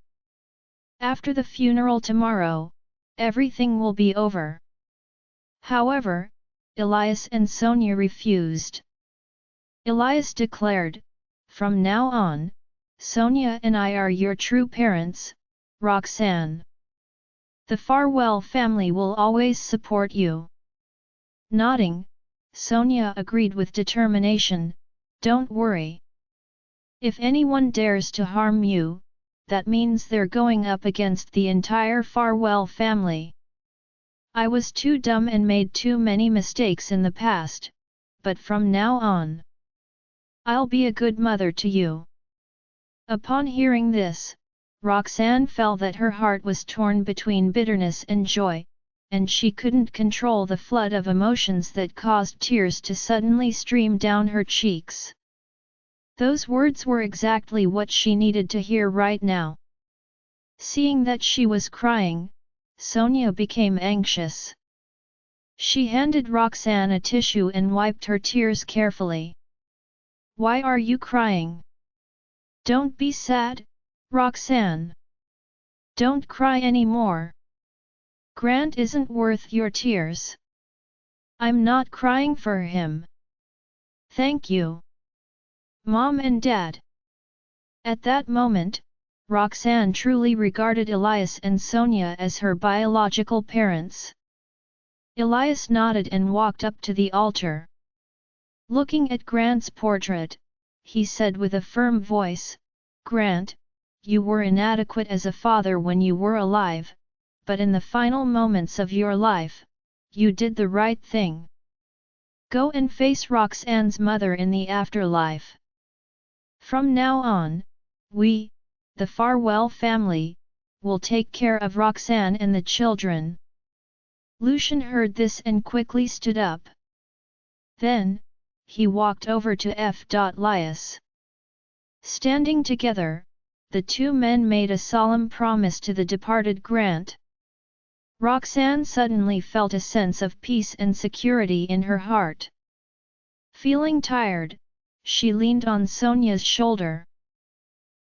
After the funeral tomorrow, everything will be over. However, Elias and Sonia refused. Elias declared, from now on, Sonia and I are your true parents, Roxanne. The Farwell family will always support you. Nodding, Sonia agreed with determination, don't worry. If anyone dares to harm you, that means they're going up against the entire Farwell family. I was too dumb and made too many mistakes in the past, but from now on, I'll be a good mother to you. Upon hearing this, Roxanne felt that her heart was torn between bitterness and joy, and she couldn't control the flood of emotions that caused tears to suddenly stream down her cheeks. Those words were exactly what she needed to hear right now. Seeing that she was crying, Sonia became anxious. She handed Roxanne a tissue and wiped her tears carefully. Why are you crying? Don't be sad, Roxanne. Don't cry anymore. Grant isn't worth your tears. I'm not crying for him. Thank you, Mom and Dad. At that moment, Roxanne truly regarded Elias and Sonia as her biological parents. Elias nodded and walked up to the altar. Looking at Grant's portrait, he said with a firm voice, Grant, you were inadequate as a father when you were alive, but in the final moments of your life, you did the right thing. Go and face Roxanne's mother in the afterlife. From now on, we, the Farwell family, will take care of Roxanne and the children. Lucian heard this and quickly stood up. Then, he walked over to F.Lias. Standing together, the two men made a solemn promise to the departed Grant. Roxanne suddenly felt a sense of peace and security in her heart. Feeling tired, she leaned on Sonia's shoulder.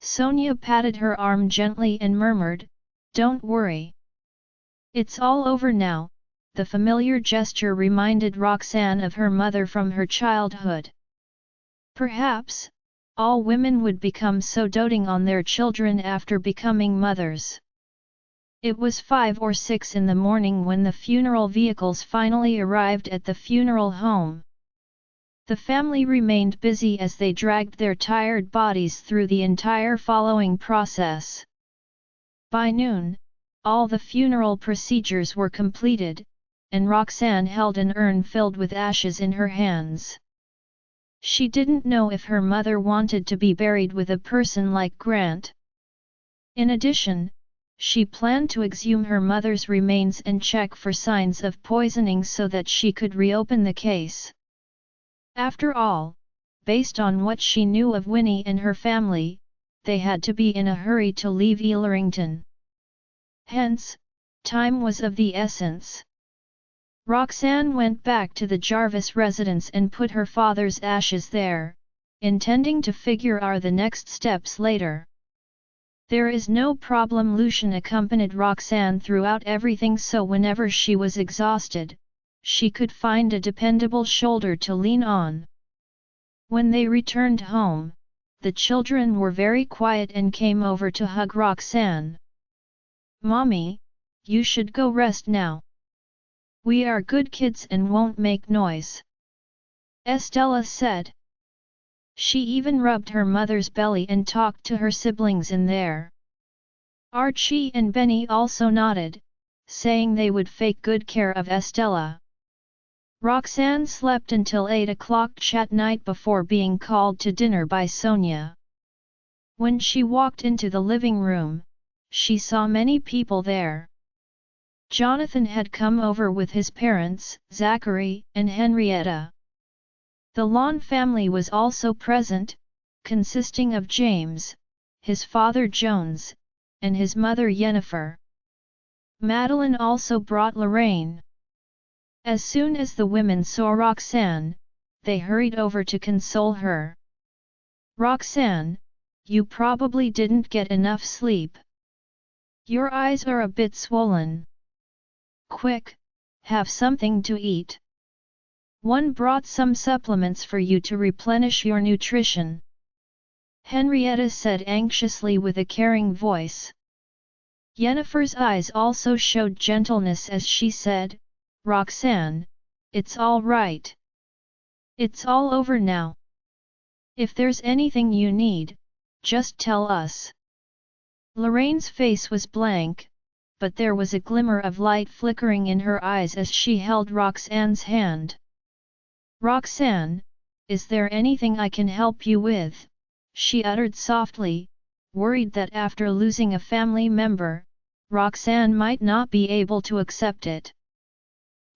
Sonia patted her arm gently and murmured, Don't worry. It's all over now. The familiar gesture reminded Roxanne of her mother from her childhood. Perhaps, all women would become so doting on their children after becoming mothers. It was 5 or 6 in the morning when the funeral vehicles finally arrived at the funeral home. The family remained busy as they dragged their tired bodies through the entire following process. By noon, all the funeral procedures were completed, and Roxanne held an urn filled with ashes in her hands. She didn't know if her mother wanted to be buried with a person like Grant. In addition, she planned to exhume her mother's remains and check for signs of poisoning so that she could reopen the case. After all, based on what she knew of Winnie and her family, they had to be in a hurry to leave Ealerington. Hence, time was of the essence. Roxanne went back to the Jarvis residence and put her father's ashes there, intending to figure out the next steps later. There is no problem. Lucian accompanied Roxanne throughout everything, so whenever she was exhausted, she could find a dependable shoulder to lean on. When they returned home, the children were very quiet and came over to hug Roxanne. Mommy, you should go rest now. We are good kids and won't make noise, Estella said. She even rubbed her mother's belly and talked to her siblings in there. Archie and Benny also nodded, saying they would take good care of Estella. Roxanne slept until 8 o'clock at night before being called to dinner by Sonia. When she walked into the living room, she saw many people there. Jonathan had come over with his parents, Zachary and Henrietta. The Lawn family was also present, consisting of James, his father Jones, and his mother Yennefer. Madeline also brought Lorraine. As soon as the women saw Roxanne, they hurried over to console her. "Roxanne, you probably didn't get enough sleep. Your eyes are a bit swollen. Quick, have something to eat. One brought some supplements for you to replenish your nutrition," Henrietta said anxiously with a caring voice. Yennefer's eyes also showed gentleness as she said, "Roxanne, it's all right. It's all over now. If there's anything you need, just tell us." Lorraine's face was blank, but there was a glimmer of light flickering in her eyes as she held Roxanne's hand. "Roxanne, is there anything I can help you with?" she uttered softly, worried that after losing a family member, Roxanne might not be able to accept it.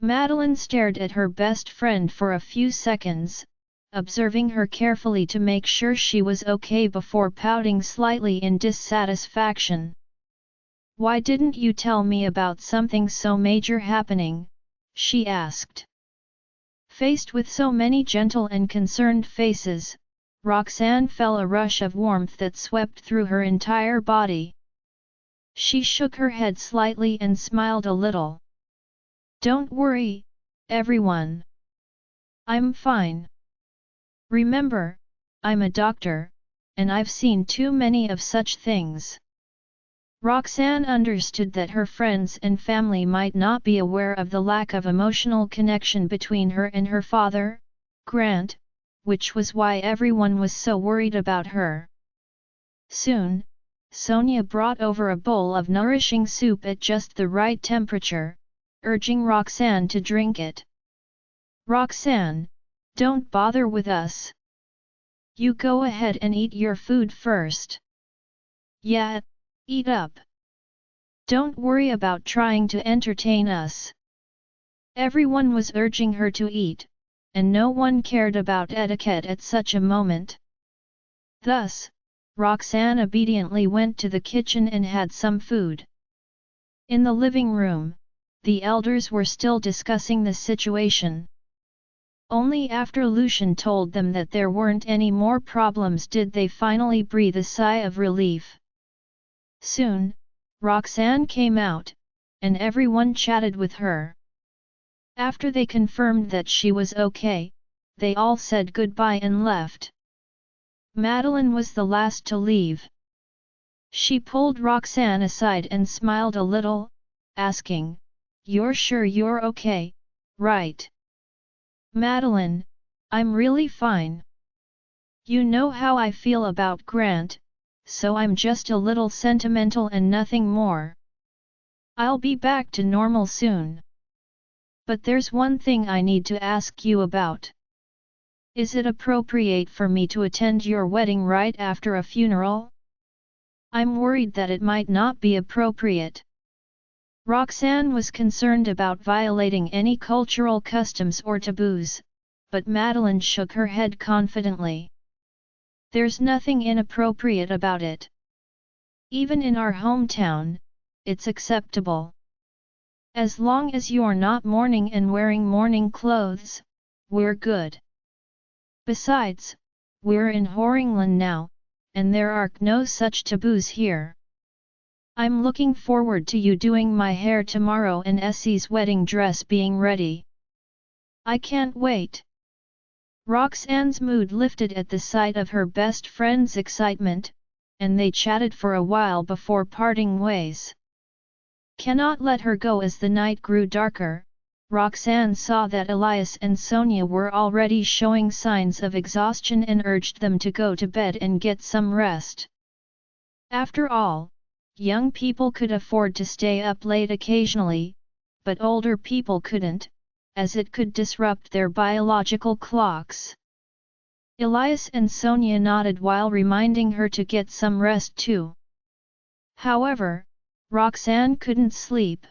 Madeline stared at her best friend for a few seconds, observing her carefully to make sure she was okay before pouting slightly in dissatisfaction. "Why didn't you tell me about something so major happening?" she asked. Faced with so many gentle and concerned faces, Roxanne felt a rush of warmth that swept through her entire body. She shook her head slightly and smiled a little. "Don't worry, everyone. I'm fine. Remember, I'm a doctor, and I've seen too many of such things." Roxanne understood that her friends and family might not be aware of the lack of emotional connection between her and her father, Grant, which was why everyone was so worried about her. Soon, Sonia brought over a bowl of nourishing soup at just the right temperature, urging Roxanne to drink it. "Roxanne, don't bother with us. You go ahead and eat your food first. Yeah, eat up. Don't worry about trying to entertain us." Everyone was urging her to eat, and no one cared about etiquette at such a moment. Thus, Roxanne obediently went to the kitchen and had some food. In the living room, the elders were still discussing the situation. Only after Lucian told them that there weren't any more problems did they finally breathe a sigh of relief. Soon, Roxanne came out, and everyone chatted with her. After they confirmed that she was okay, they all said goodbye and left. Madeline was the last to leave. She pulled Roxanne aside and smiled a little, asking, "You're sure you're okay, right?" "Madeline, I'm really fine. You know how I feel about Grant, so I'm just a little sentimental and nothing more. I'll be back to normal soon. But there's one thing I need to ask you about. Is it appropriate for me to attend your wedding right after a funeral? I'm worried that it might not be appropriate." Roxanne was concerned about violating any cultural customs or taboos, but Madeline shook her head confidently. "There's nothing inappropriate about it. Even in our hometown, it's acceptable. As long as you're not mourning and wearing mourning clothes, we're good. Besides, we're in Horringland now, and there are no such taboos here. I'm looking forward to you doing my hair tomorrow and Essie's wedding dress being ready. I can't wait." Roxanne's mood lifted at the sight of her best friend's excitement, and they chatted for a while before parting ways. Cannot let her go. As the night grew darker, Roxanne saw that Elias and Sonia were already showing signs of exhaustion and urged them to go to bed and get some rest. After all, young people could afford to stay up late occasionally, but older people couldn't, as it could disrupt their biological clocks. Elias and Sonia nodded while reminding her to get some rest too. However, Roxanne couldn't sleep.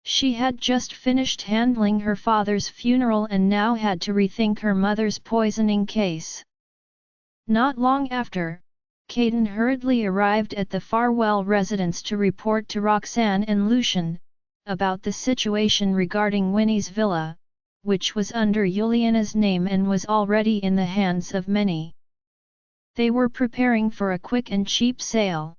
She had just finished handling her father's funeral and now had to rethink her mother's poisoning case. Not long after, Caden hurriedly arrived at the Farwell residence to report to Roxanne and Lucian about the situation regarding Winnie's villa, which was under Juliana's name and was already in the hands of many. They were preparing for a quick and cheap sale.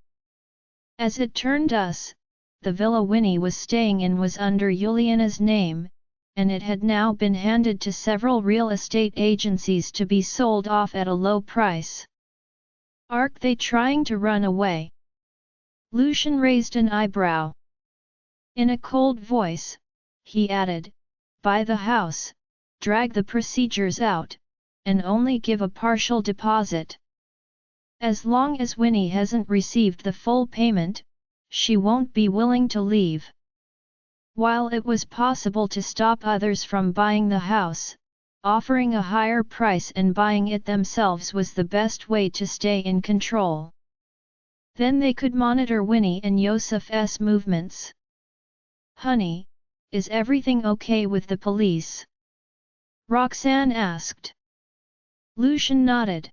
As it turned out, the villa Winnie was staying in was under Juliana's name, and it had now been handed to several real estate agencies to be sold off at a low price. Aren't they trying to run away? Lucian raised an eyebrow. In a cold voice, he added, "Buy the house, drag the procedures out, and only give a partial deposit. As long as Winnie hasn't received the full payment, she won't be willing to leave." While it was possible to stop others from buying the house, offering a higher price and buying it themselves was the best way to stay in control. Then they could monitor Winnie and Yosef's movements. "Honey, is everything okay with the police?" Roxanne asked. Lucian nodded.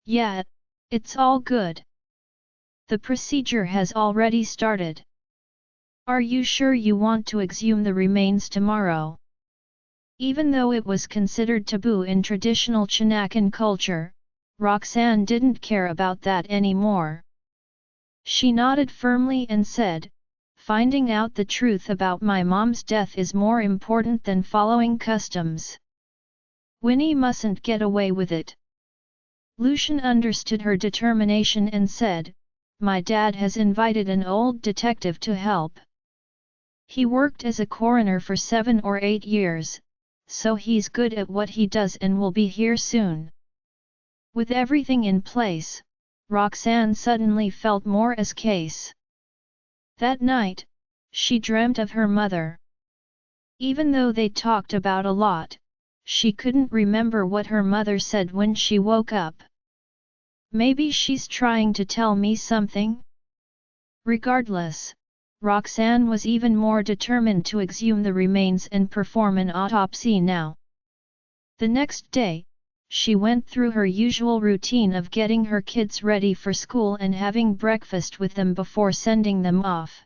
"Yeah, it's all good. The procedure has already started." "Are you sure you want to exhume the remains tomorrow?" Even though it was considered taboo in traditional Chinaakan culture, Roxanne didn't care about that anymore. She nodded firmly and said, "Finding out the truth about my mom's death is more important than following customs. Winnie mustn't get away with it." Lucian understood her determination and said, "My dad has invited an old detective to help. He worked as a coroner for 7 or 8 years, so he's good at what he does and will be here soon." With everything in place, Roxanne suddenly felt more as case. That night, she dreamt of her mother. Even though they talked about a lot, she couldn't remember what her mother said when she woke up. "Maybe she's trying to tell me something?" Regardless, Roxanne was even more determined to exhume the remains and perform an autopsy now. The next day, she went through her usual routine of getting her kids ready for school and having breakfast with them before sending them off.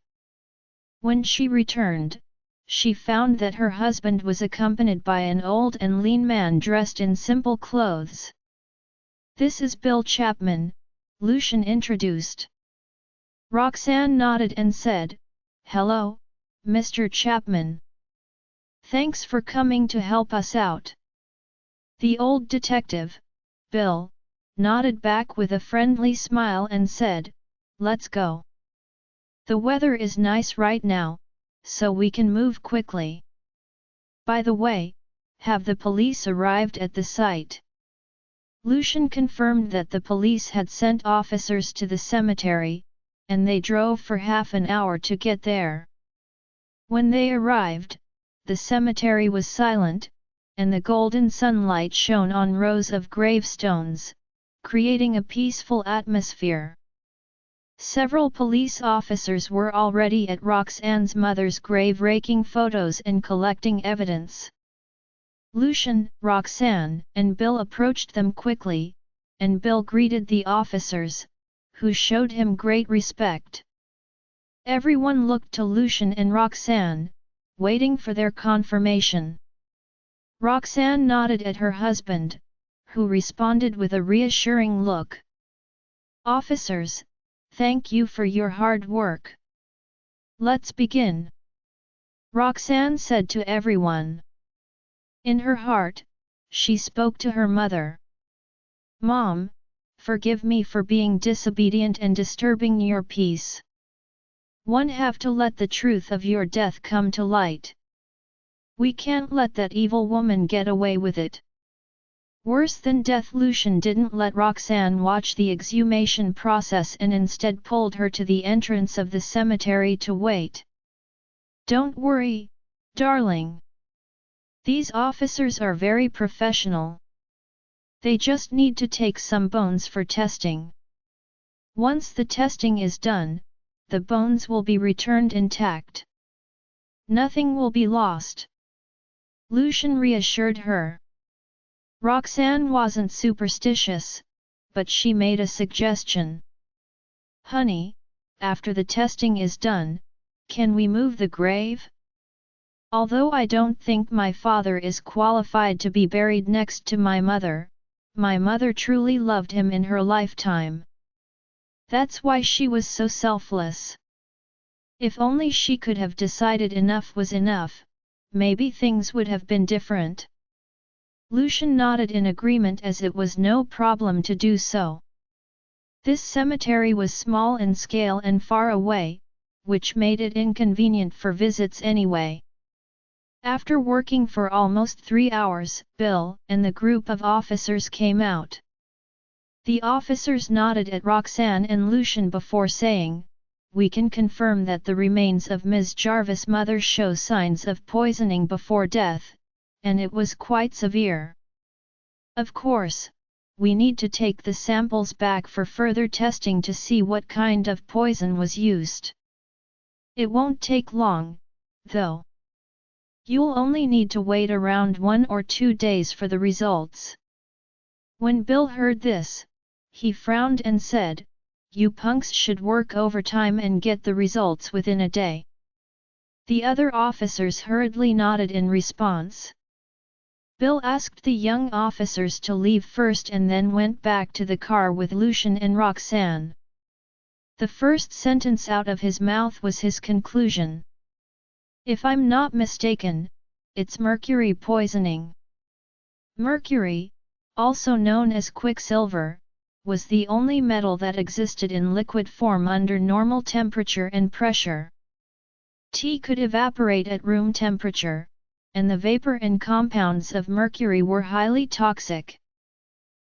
When she returned, she found that her husband was accompanied by an old and lean man dressed in simple clothes. "This is Bill Chapman," Lucian introduced. Roxanne nodded and said, "Hello, Mr. Chapman. Thanks for coming to help us out." The old detective, Bill, nodded back with a friendly smile and said, "Let's go. The weather is nice right now, so we can move quickly. By the way, have the police arrived at the site?" Lucian confirmed that the police had sent officers to the cemetery, and they drove for half an hour to get there. When they arrived, the cemetery was silent, and the golden sunlight shone on rows of gravestones, creating a peaceful atmosphere. Several police officers were already at Roxanne's mother's grave raking photos and collecting evidence. Lucian, Roxanne, and Bill approached them quickly, and Bill greeted the officers, who showed him great respect. Everyone looked to Lucian and Roxanne, waiting for their confirmation. Roxanne nodded at her husband, who responded with a reassuring look. "Officers, thank you for your hard work. Let's begin," Roxanne said to everyone. In her heart, she spoke to her mother. "Mom, forgive me for being disobedient and disturbing your peace. One have to let the truth of your death come to light. We can't let that evil woman get away with it." Worse than death, Lucian didn't let Roxanne watch the exhumation process and instead pulled her to the entrance of the cemetery to wait. "Don't worry, darling. These officers are very professional. They just need to take some bones for testing. Once the testing is done, the bones will be returned intact. Nothing will be lost. Lucian reassured her. Roxanne wasn't superstitious, but she made a suggestion. Honey, after the testing is done, can we move the grave? Although I don't think my father is qualified to be buried next to my mother truly loved him in her lifetime. That's why she was so selfless. If only she could have decided enough was enough, maybe things would have been different. Lucian nodded in agreement as it was no problem to do so. This cemetery was small in scale and far away, which made it inconvenient for visits anyway. After working for almost 3 hours, Bill and the group of officers came out. The officers nodded at Roxanne and Lucian before saying, "We can confirm that the remains of Ms. Jarvis' mother show signs of poisoning before death, and it was quite severe. Of course, we need to take the samples back for further testing to see what kind of poison was used. It won't take long, though. You'll only need to wait around 1 or 2 days for the results." When Bill heard this, he frowned and said, "You punks should work overtime and get the results within a day." The other officers hurriedly nodded in response. Bill asked the young officers to leave first and then went back to the car with Lucian and Roxanne. The first sentence out of his mouth was his conclusion. "If I'm not mistaken, it's mercury poisoning." Mercury, also known as quicksilver, was the only metal that existed in liquid form under normal temperature and pressure. Tea could evaporate at room temperature, and the vapor and compounds of mercury were highly toxic.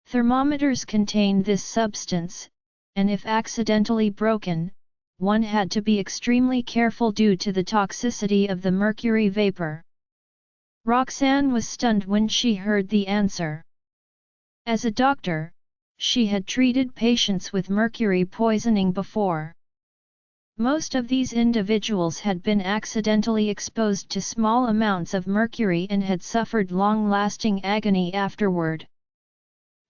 Thermometers contained this substance, and if accidentally broken, one had to be extremely careful due to the toxicity of the mercury vapor. Roxanne was stunned when she heard the answer. As a doctor, she had treated patients with mercury poisoning before. Most of these individuals had been accidentally exposed to small amounts of mercury and had suffered long-lasting agony afterward.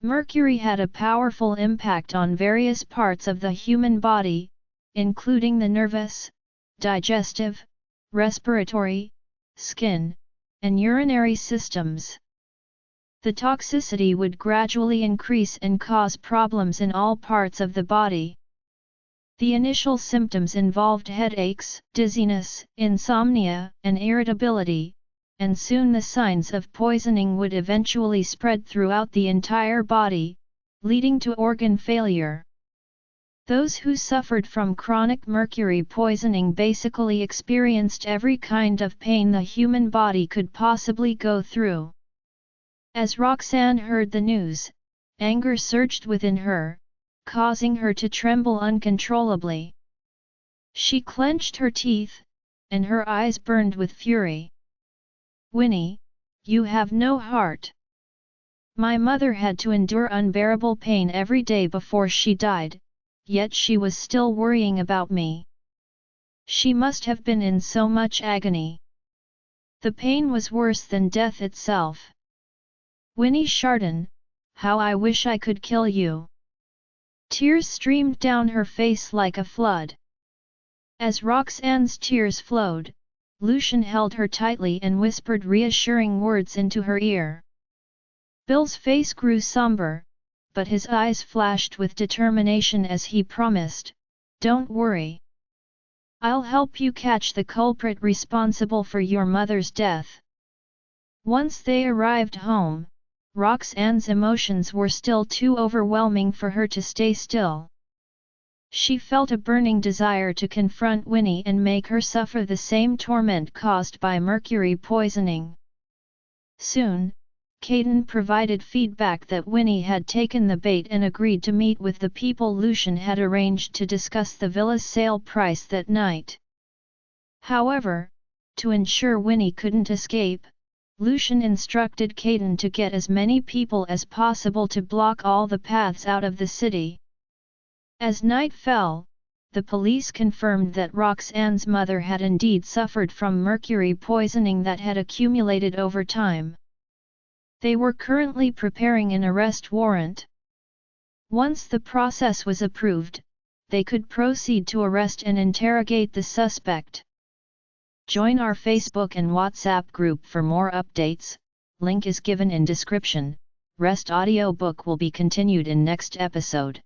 Mercury had a powerful impact on various parts of the human body, including the nervous, digestive, respiratory, skin, and urinary systems. The toxicity would gradually increase and cause problems in all parts of the body. The initial symptoms involved headaches, dizziness, insomnia, and irritability, and soon the signs of poisoning would eventually spread throughout the entire body, leading to organ failure. Those who suffered from chronic mercury poisoning basically experienced every kind of pain the human body could possibly go through. As Roxanne heard the news, anger surged within her, causing her to tremble uncontrollably. She clenched her teeth, and her eyes burned with fury. "Winnie, you have no heart. My mother had to endure unbearable pain every day before she died, yet she was still worrying about me. She must have been in so much agony. The pain was worse than death itself. Winnie Chardon, how I wish I could kill you." Tears streamed down her face like a flood. As Roxanne's tears flowed, Lucian held her tightly and whispered reassuring words into her ear. Bill's face grew somber, but his eyes flashed with determination as he promised, "Don't worry. I'll help you catch the culprit responsible for your mother's death." Once they arrived home, Roxanne's emotions were still too overwhelming for her to stay still. She felt a burning desire to confront Winnie and make her suffer the same torment caused by mercury poisoning. Soon, Caden provided feedback that Winnie had taken the bait and agreed to meet with the people Lucian had arranged to discuss the villa's sale price that night. However, to ensure Winnie couldn't escape, Lucian instructed Caden to get as many people as possible to block all the paths out of the city. As night fell, the police confirmed that Roxanne's mother had indeed suffered from mercury poisoning that had accumulated over time. They were currently preparing an arrest warrant. Once the process was approved, they could proceed to arrest and interrogate the suspect. Join our Facebook and WhatsApp group for more updates, link is given in description. Rest audiobook will be continued in next episode.